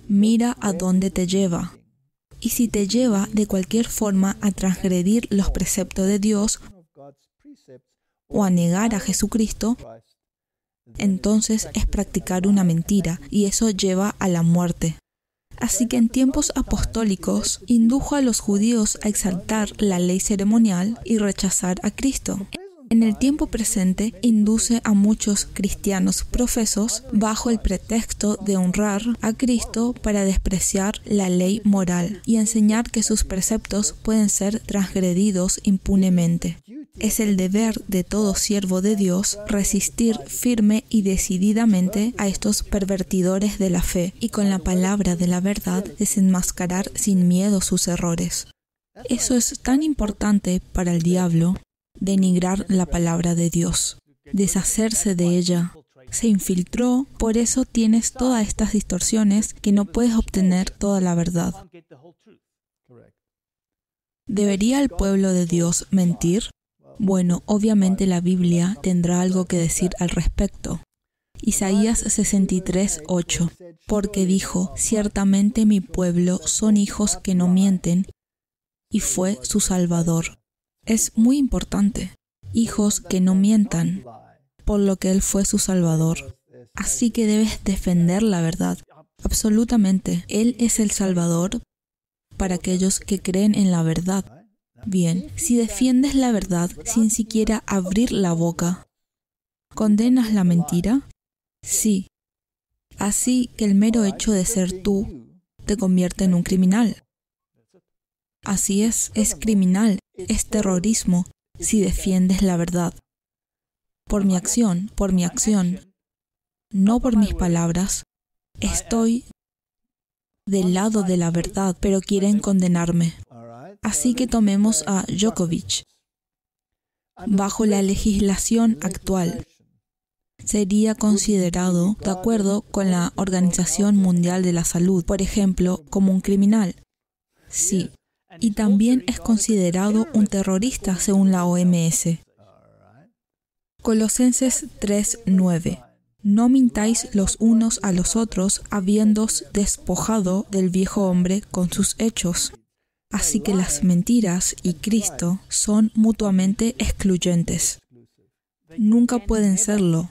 Mira a dónde te lleva. Y si te lleva de cualquier forma a transgredir los preceptos de Dios o a negar a Jesucristo, entonces es practicar una mentira y eso lleva a la muerte. Así que en tiempos apostólicos indujo a los judíos a exaltar la ley ceremonial y rechazar a Cristo. En el tiempo presente induce a muchos cristianos profesos bajo el pretexto de honrar a Cristo para despreciar la ley moral y enseñar que sus preceptos pueden ser transgredidos impunemente. Es el deber de todo siervo de Dios resistir firme y decididamente a estos pervertidores de la fe y con la palabra de la verdad desenmascarar sin miedo sus errores. Eso es tan importante para el diablo, denigrar la palabra de Dios, deshacerse de ella. Se infiltró, por eso tienes todas estas distorsiones que no puedes obtener toda la verdad. ¿Debería el pueblo de Dios mentir? Bueno, obviamente la Biblia tendrá algo que decir al respecto. Isaías 63:8, porque dijo, ciertamente mi pueblo son hijos que no mienten, y fue su Salvador. Es muy importante, hijos que no mientan, por lo que Él fue su Salvador. Así que debes defender la verdad. Absolutamente, Él es el Salvador para aquellos que creen en la verdad. Bien, si defiendes la verdad sin siquiera abrir la boca, ¿condenas la mentira? Sí. Así que el mero hecho de ser tú te convierte en un criminal. Así es criminal, es terrorismo si defiendes la verdad. Por mi acción, no por mis palabras, estoy del lado de la verdad, pero quieren condenarme. Así que tomemos a Djokovic. Bajo la legislación actual, sería considerado, de acuerdo con la Organización Mundial de la Salud, por ejemplo, como un criminal. Sí. Y también es considerado un terrorista según la OMS. Colosenses 3:9. No mintáis los unos a los otros, habiéndoos despojado del viejo hombre con sus hechos. Así que las mentiras y Cristo son mutuamente excluyentes. Nunca pueden serlo.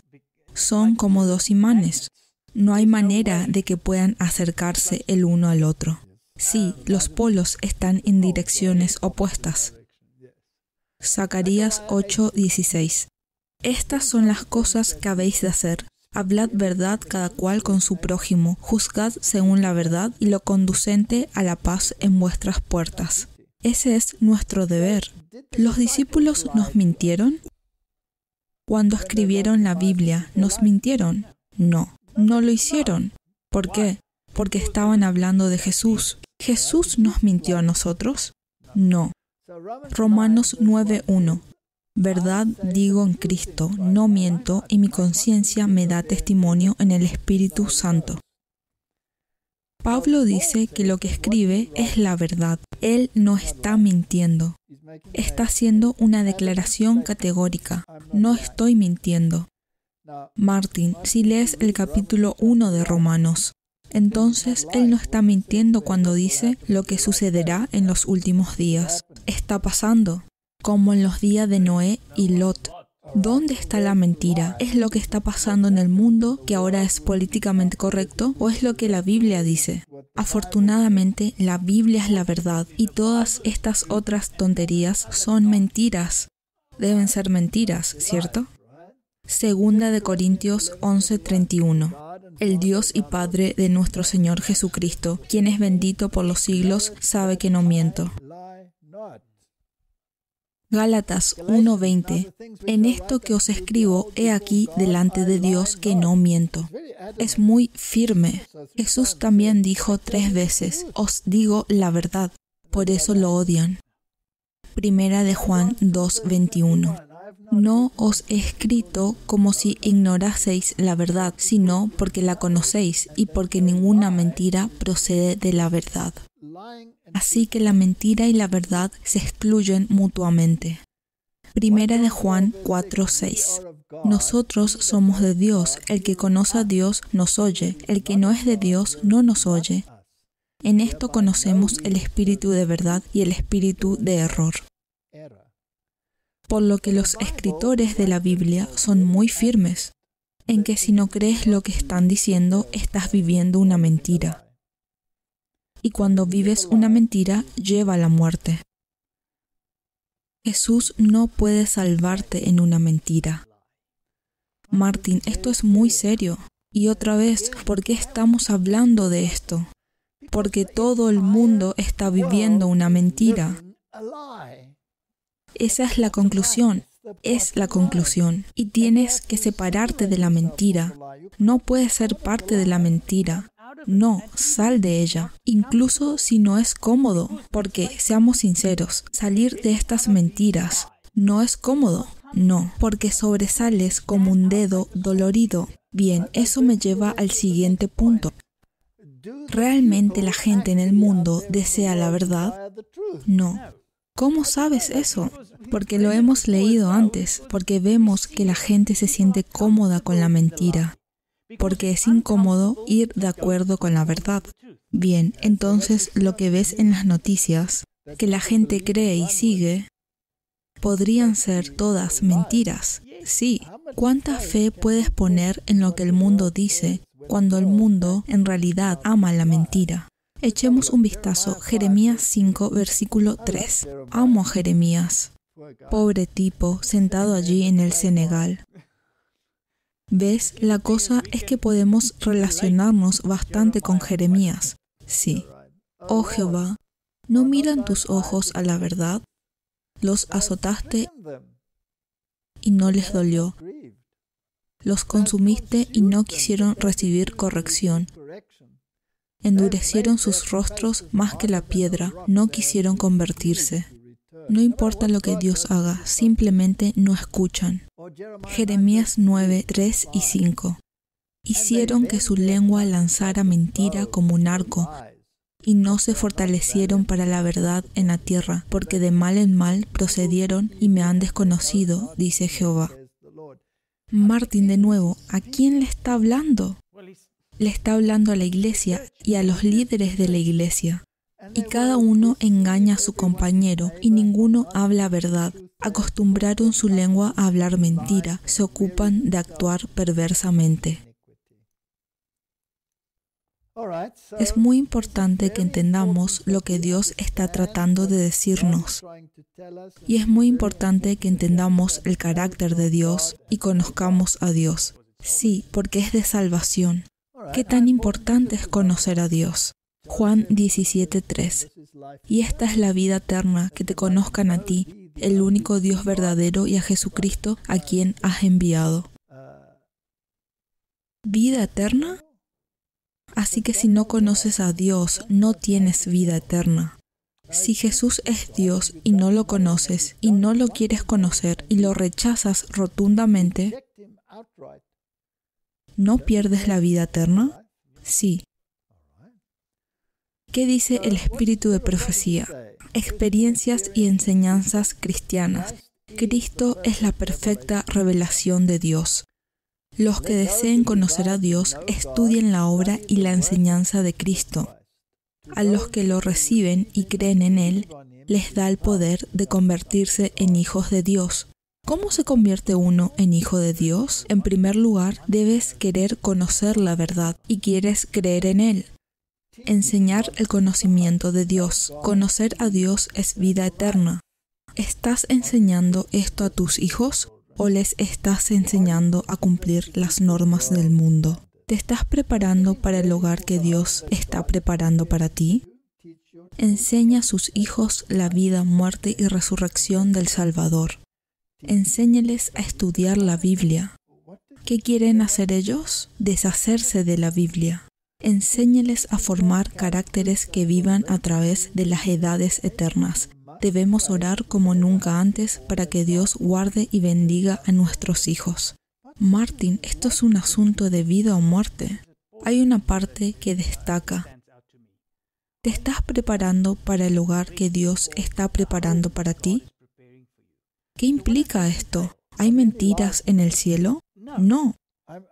Son como dos imanes. No hay manera de que puedan acercarse el uno al otro. Sí, los polos están en direcciones opuestas. Zacarías 8:16. Estas son las cosas que habéis de hacer. Hablad verdad cada cual con su prójimo, juzgad según la verdad y lo conducente a la paz en vuestras puertas. Ese es nuestro deber. ¿Los discípulos nos mintieron? Cuando escribieron la Biblia, ¿nos mintieron? No, no lo hicieron. ¿Por qué? Porque estaban hablando de Jesús. ¿Jesús nos mintió a nosotros? No. Romanos 9:1. Verdad digo en Cristo, no miento, y mi conciencia me da testimonio en el Espíritu Santo. Pablo dice que lo que escribe es la verdad. Él no está mintiendo. Está haciendo una declaración categórica. No estoy mintiendo. Martin, si lees el capítulo 1 de Romanos, Entonces Él no está mintiendo cuando dice lo que sucederá en los últimos días. Está pasando, como en los días de Noé y Lot. ¿Dónde está la mentira? ¿Es lo que está pasando en el mundo, que ahora es políticamente correcto, o es lo que la Biblia dice? Afortunadamente, la Biblia es la verdad, y todas estas otras tonterías son mentiras. Deben ser mentiras, ¿cierto? Segunda de Corintios 11:31. El Dios y Padre de nuestro Señor Jesucristo, quien es bendito por los siglos, sabe que no miento. Gálatas 1:20. En esto que os escribo, he aquí delante de Dios que no miento. Es muy firme. Jesús también dijo 3 veces, os digo la verdad, por eso lo odian. Primera de Juan 2:21. No os he escrito como si ignoraseis la verdad, sino porque la conocéis y porque ninguna mentira procede de la verdad. Así que la mentira y la verdad se excluyen mutuamente. Primera de Juan 4:6. Nosotros somos de Dios, el que conoce a Dios nos oye, el que no es de Dios no nos oye. En esto conocemos el espíritu de verdad y el espíritu de error. Por lo que los escritores de la Biblia son muy firmes, en que si no crees lo que están diciendo, estás viviendo una mentira. Y cuando vives una mentira, lleva a la muerte. Jesús no puede salvarte en una mentira. Martín, esto es muy serio. Y otra vez, ¿por qué estamos hablando de esto? Porque todo el mundo está viviendo una mentira. Esa es la conclusión. Es la conclusión. Y tienes que separarte de la mentira. No puedes ser parte de la mentira. No, sal de ella, incluso si no es cómodo, porque, seamos sinceros, salir de estas mentiras no es cómodo. No, porque sobresales como un dedo dolorido. Bien, eso me lleva al siguiente punto. ¿Realmente la gente en el mundo desea la verdad? No. ¿Cómo sabes eso? Porque lo hemos leído antes, porque vemos que la gente se siente cómoda con la mentira, porque es incómodo ir de acuerdo con la verdad. Bien, entonces lo que ves en las noticias, que la gente cree y sigue, podrían ser todas mentiras. Sí, ¿cuánta fe puedes poner en lo que el mundo dice cuando el mundo en realidad ama la mentira? Echemos un vistazo. Jeremías 5, versículo 3. Amo a Jeremías. Pobre tipo, sentado allí en el Senegal. ¿Ves? La cosa es que podemos relacionarnos bastante con Jeremías. Sí. Oh Jehová, ¿no miran tus ojos a la verdad? Los azotaste y no les dolió. Los consumiste y no quisieron recibir corrección. Endurecieron sus rostros más que la piedra, no quisieron convertirse. No importa lo que Dios haga, simplemente no escuchan. Jeremías 9, 3 y 5. Hicieron que su lengua lanzara mentira como un arco, y no se fortalecieron para la verdad en la tierra, porque de mal en mal procedieron y me han desconocido, dice Jehová. Martín, de nuevo, ¿a quién le está hablando? Le está hablando a la iglesia y a los líderes de la iglesia. Y cada uno engaña a su compañero y ninguno habla verdad. Acostumbraron su lengua a hablar mentira, se ocupan de actuar perversamente. Es muy importante que entendamos lo que Dios está tratando de decirnos. Y es muy importante que entendamos el carácter de Dios y conozcamos a Dios. Sí, porque es de salvación. ¿Qué tan importante es conocer a Dios? Juan 17:3. Y esta es la vida eterna, que te conozcan a ti, el único Dios verdadero, y a Jesucristo, a quien has enviado. ¿Vida eterna? Así que si no conoces a Dios, no tienes vida eterna. Si Jesús es Dios y no lo conoces, y no lo quieres conocer, y lo rechazas rotundamente, ¿no pierdes la vida eterna? Sí. ¿Qué dice el espíritu de profecía? Experiencias y enseñanzas cristianas. Cristo es la perfecta revelación de Dios. Los que deseen conocer a Dios estudien la obra y la enseñanza de Cristo. A los que lo reciben y creen en Él, les da el poder de convertirse en hijos de Dios. ¿Cómo se convierte uno en hijo de Dios? En primer lugar, debes querer conocer la verdad y quieres creer en Él. Enseñar el conocimiento de Dios. Conocer a Dios es vida eterna. ¿Estás enseñando esto a tus hijos o les estás enseñando a cumplir las normas del mundo? ¿Te estás preparando para el hogar que Dios está preparando para ti? Enseña a sus hijos la vida, muerte y resurrección del Salvador. Enséñales a estudiar la Biblia. ¿Qué quieren hacer ellos? Deshacerse de la Biblia. Enséñales a formar caracteres que vivan a través de las edades eternas. Debemos orar como nunca antes para que Dios guarde y bendiga a nuestros hijos. Martin, esto es un asunto de vida o muerte. Hay una parte que destaca. ¿Te estás preparando para el hogar que Dios está preparando para ti? ¿Qué implica esto? ¿Hay mentiras en el cielo? No.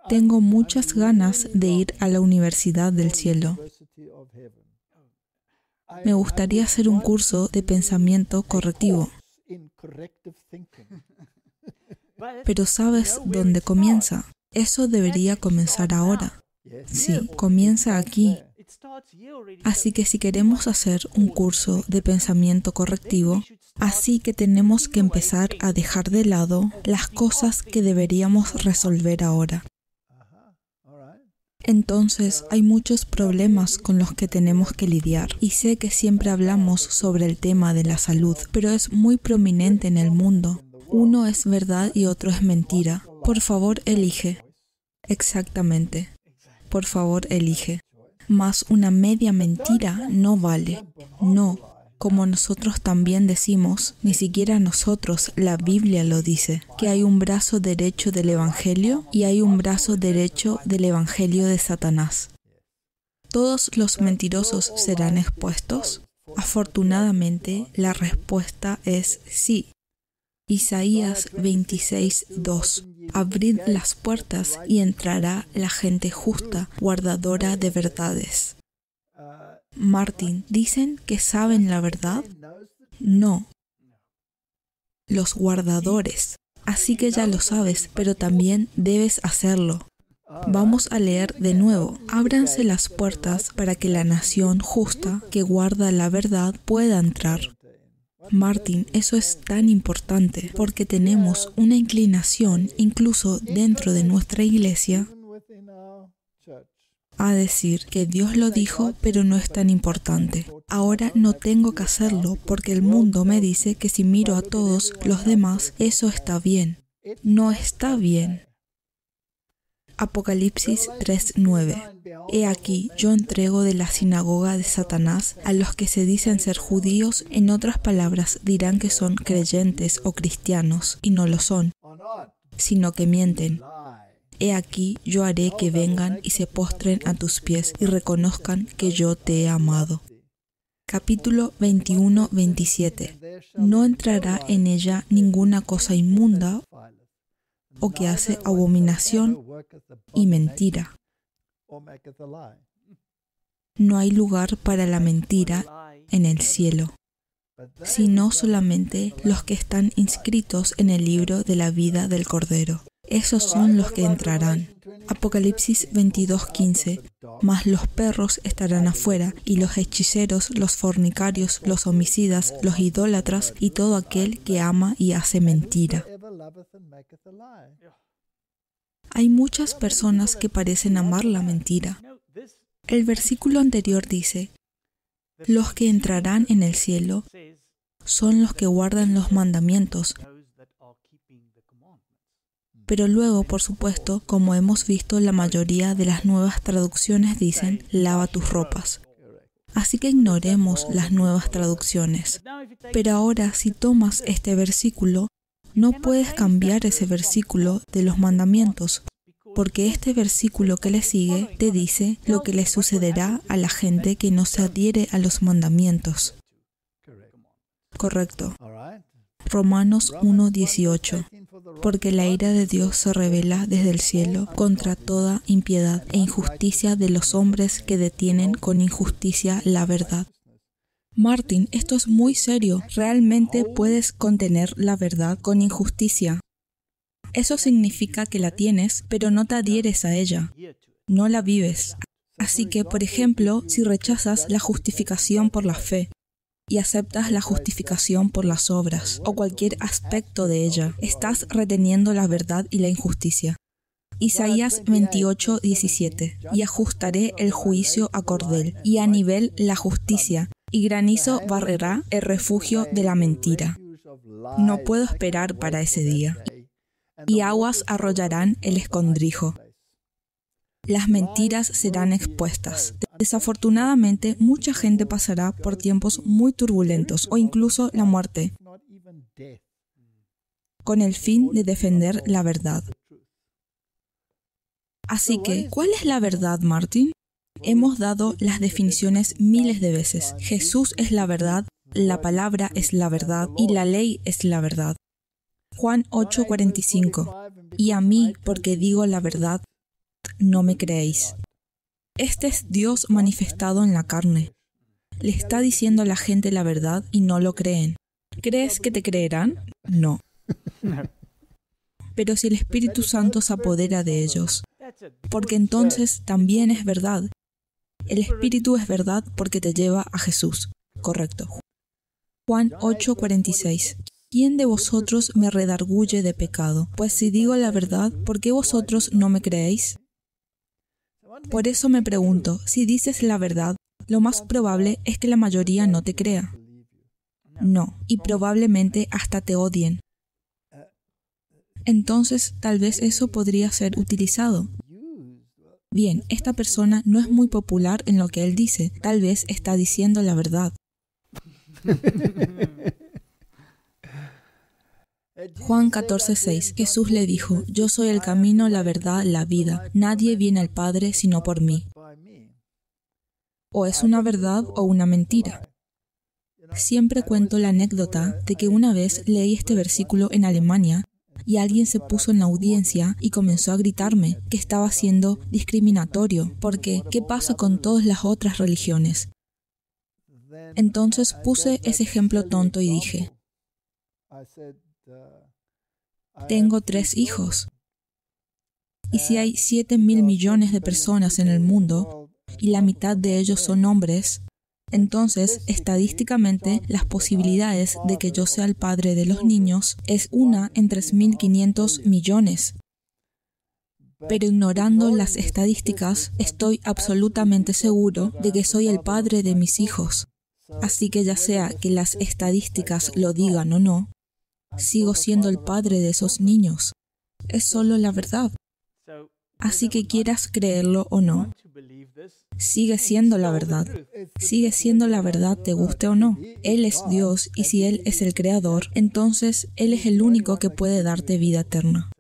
Tengo muchas ganas de ir a la Universidad del Cielo. Me gustaría hacer un curso de pensamiento correctivo. Pero ¿sabes dónde comienza? Eso debería comenzar ahora. Sí, comienza aquí. Así que si queremos hacer un curso de pensamiento correctivo, así que tenemos que empezar a dejar de lado las cosas que deberíamos resolver ahora. Entonces, hay muchos problemas con los que tenemos que lidiar. Y sé que siempre hablamos sobre el tema de la salud, pero es muy prominente en el mundo. Uno es verdad y otro es mentira. Por favor, elige. Exactamente. Por favor, elige. Mas una media mentira no vale. No. Como nosotros también decimos, ni siquiera nosotros, la Biblia lo dice, que hay un brazo derecho del Evangelio y hay un brazo derecho del Evangelio de Satanás. ¿Todos los mentirosos serán expuestos? Afortunadamente, la respuesta es sí. Isaías 26:2. Abrid las puertas y entrará la gente justa, guardadora de verdades. Martin, ¿dicen que saben la verdad? No. Los guardadores. Así que ya lo sabes, pero también debes hacerlo. Vamos a leer de nuevo. Ábranse las puertas para que la nación justa que guarda la verdad pueda entrar. Martin, eso es tan importante porque tenemos una inclinación, incluso dentro de nuestra iglesia, a decir que Dios lo dijo, pero no es tan importante. Ahora no tengo que hacerlo porque el mundo me dice que si miro a todos los demás, eso está bien. No está bien. Apocalipsis 3:9. He aquí, yo entrego de la sinagoga de Satanás a los que se dicen ser judíos, en otras palabras dirán que son creyentes o cristianos, y no lo son, sino que mienten. He aquí, yo haré que vengan y se postren a tus pies y reconozcan que yo te he amado. Capítulo 21-27. No entrará en ella ninguna cosa inmunda o que hace abominación y mentira. No hay lugar para la mentira en el cielo, sino solamente los que están inscritos en el libro de la vida del Cordero. Esos son los que entrarán. Apocalipsis 22:15. Mas los perros estarán afuera, y los hechiceros, los fornicarios, los homicidas, los idólatras, y todo aquel que ama y hace mentira. Hay muchas personas que parecen amar la mentira. El versículo anterior dice, los que entrarán en el cielo son los que guardan los mandamientos. Pero luego, por supuesto, como hemos visto, la mayoría de las nuevas traducciones dicen, lava tus ropas. Así que ignoremos las nuevas traducciones. Pero ahora, si tomas este versículo, no puedes cambiar ese versículo de los mandamientos, porque este versículo que le sigue te dice lo que le sucederá a la gente que no se adhiere a los mandamientos. Correcto. Romanos 1:18. porque la ira de Dios se revela desde el cielo contra toda impiedad e injusticia de los hombres que detienen con injusticia la verdad. Martin, esto es muy serio. ¿Realmente puedes contener la verdad con injusticia? Eso significa que la tienes, pero no te adhieres a ella. No la vives. Así que, por ejemplo, si rechazas la justificación por la fe y aceptas la justificación por las obras o cualquier aspecto de ella, estás reteniendo la verdad y la injusticia. Isaías 28:17. Y ajustaré el juicio a cordel y a nivel la justicia, y granizo barrerá el refugio de la mentira. No puedo esperar para ese día. Y aguas arrollarán el escondrijo. Las mentiras serán expuestas. Desafortunadamente, mucha gente pasará por tiempos muy turbulentos o incluso la muerte, con el fin de defender la verdad. Así que, ¿cuál es la verdad, Martin? Hemos dado las definiciones miles de veces. Jesús es la verdad, la palabra es la verdad y la ley es la verdad. Juan 8:45. Y a mí, porque digo la verdad, no me creéis. Este es Dios manifestado en la carne. Le está diciendo a la gente la verdad y no lo creen. ¿Crees que te creerán? No. Pero si el Espíritu Santo se apodera de ellos, porque entonces también es verdad. El Espíritu es verdad porque te lleva a Jesús. Correcto. Juan 8:46. ¿Quién de vosotros me redarguye de pecado? Pues si digo la verdad, ¿por qué vosotros no me creéis? Por eso me pregunto, si dices la verdad, lo más probable es que la mayoría no te crea. No, y probablemente hasta te odien. Entonces, tal vez eso podría ser utilizado. Bien, esta persona no es muy popular en lo que él dice. Tal vez está diciendo la verdad. Juan 14:6. Jesús le dijo, yo soy el camino, la verdad, la vida. Nadie viene al Padre sino por mí. O es una verdad o una mentira. Siempre cuento la anécdota de que una vez leí este versículo en Alemania y alguien se puso en la audiencia y comenzó a gritarme que estaba siendo discriminatorio, porque ¿qué pasa con todas las otras religiones? Entonces puse ese ejemplo tonto y dije, tengo 3 hijos. Y si hay 7.000 millones de personas en el mundo y la mitad de ellos son hombres, entonces, estadísticamente, las posibilidades de que yo sea el padre de los niños es 1 en 3.500 millones. Pero ignorando las estadísticas, estoy absolutamente seguro de que soy el padre de mis hijos. Así que ya sea que las estadísticas lo digan o no, sigo siendo el padre de esos niños. Es solo la verdad. Así que quieras creerlo o no, sigue siendo la verdad. Sigue siendo la verdad, te guste o no. Él es Dios y si Él es el Creador, entonces Él es el único que puede darte vida eterna.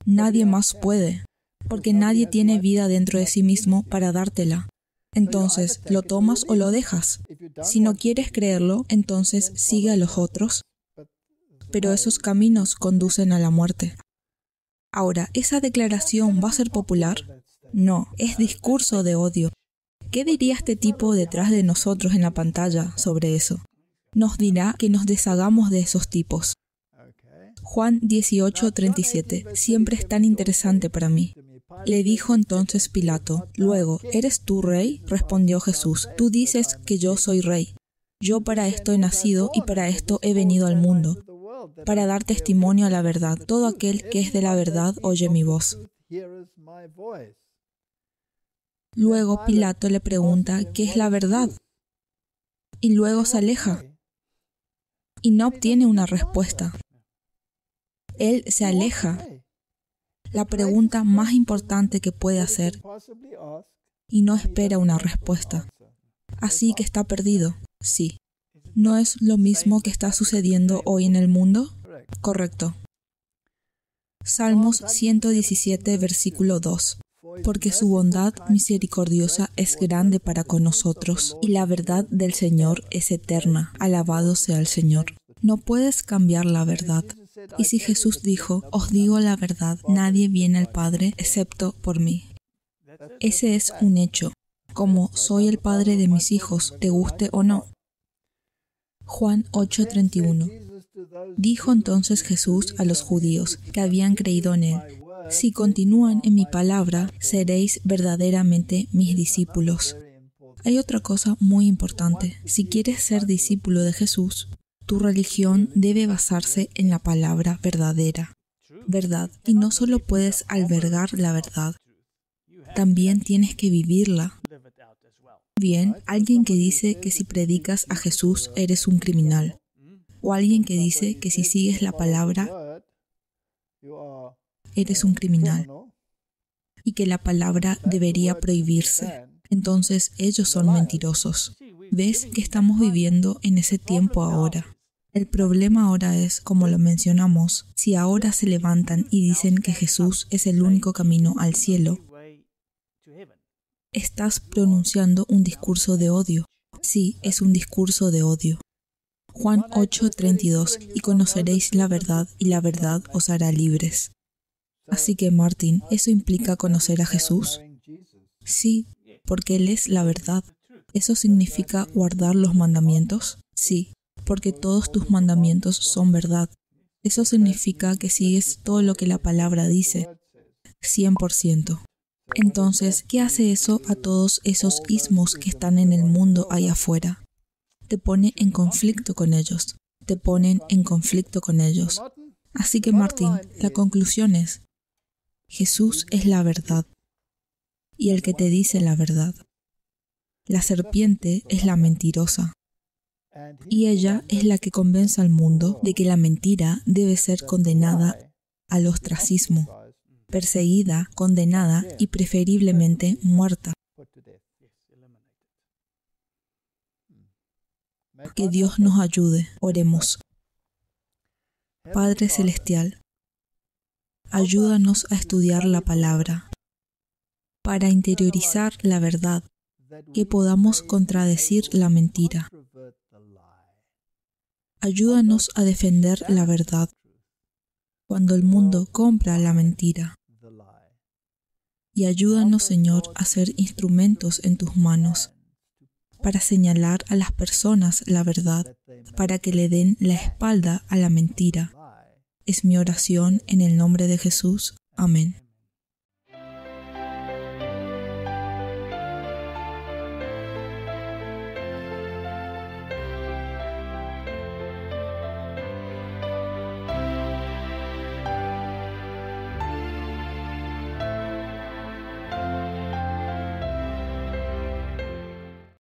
Nadie más puede, porque nadie tiene vida dentro de sí mismo para dártela. Entonces, ¿lo tomas o lo dejas? Si no quieres creerlo, entonces sigue a los otros. Pero esos caminos conducen a la muerte. Ahora, ¿esa declaración va a ser popular? No, es discurso de odio. ¿Qué diría este tipo detrás de nosotros en la pantalla sobre eso? Nos dirá que nos deshagamos de esos tipos. Juan 18:37, siempre es tan interesante para mí. Le dijo entonces Pilato, luego, ¿eres tú rey? Respondió Jesús, tú dices que yo soy rey. Yo para esto he nacido y para esto he venido al mundo, para dar testimonio a la verdad. Todo aquel que es de la verdad oye mi voz. Luego Pilato le pregunta qué es la verdad, y luego se aleja, y no obtiene una respuesta. Él se aleja. La pregunta más importante que puede hacer, y no espera una respuesta. Así que está perdido, sí. ¿No es lo mismo que está sucediendo hoy en el mundo? Correcto. Salmos 117, versículo 2. Porque su bondad misericordiosa es grande para con nosotros, y la verdad del Señor es eterna. Alabado sea el Señor. No puedes cambiar la verdad. Y si Jesús dijo, os digo la verdad, nadie viene al Padre excepto por mí. Ese es un hecho, como soy el padre de mis hijos, te guste o no. Juan 8:31. Dijo entonces Jesús a los judíos que habían creído en él: si continúan en mi palabra, seréis verdaderamente mis discípulos. Hay otra cosa muy importante. Si quieres ser discípulo de Jesús, tu religión debe basarse en la palabra verdadera. Verdad. Y no solo puedes albergar la verdad, también tienes que vivirla. Bien, alguien que dice que si predicas a Jesús eres un criminal. O alguien que dice que si sigues la palabra eres un criminal. Y que la palabra debería prohibirse. Entonces ellos son mentirosos. ¿Ves que estamos viviendo en ese tiempo ahora? El problema ahora es, como lo mencionamos, si ahora se levantan y dicen que Jesús es el único camino al cielo, estás pronunciando un discurso de odio. Sí, es un discurso de odio. Juan 8:32, y conoceréis la verdad, y la verdad os hará libres. Así que, Martín, ¿eso implica conocer a Jesús? Sí, porque Él es la verdad. ¿Eso significa guardar los mandamientos? Sí, porque todos tus mandamientos son verdad. Eso significa que sigues todo lo que la palabra dice, 100%. Entonces, ¿qué hace eso a todos esos ismos que están en el mundo allá afuera? Te pone en conflicto con ellos. Te ponen en conflicto con ellos. Así que, Martín, la conclusión es: Jesús es la verdad, y el que te dice la verdad. La serpiente es la mentirosa, y ella es la que convence al mundo de que la mentira debe ser condenada al ostracismo, perseguida, condenada y preferiblemente muerta. Que Dios nos ayude. Oremos. Padre Celestial, ayúdanos a estudiar la palabra para interiorizar la verdad, que podamos contradecir la mentira. Ayúdanos a defender la verdad cuando el mundo compra la mentira. Y ayúdanos, Señor, a ser instrumentos en tus manos para señalar a las personas la verdad, para que le den la espalda a la mentira. Es mi oración en el nombre de Jesús. Amén.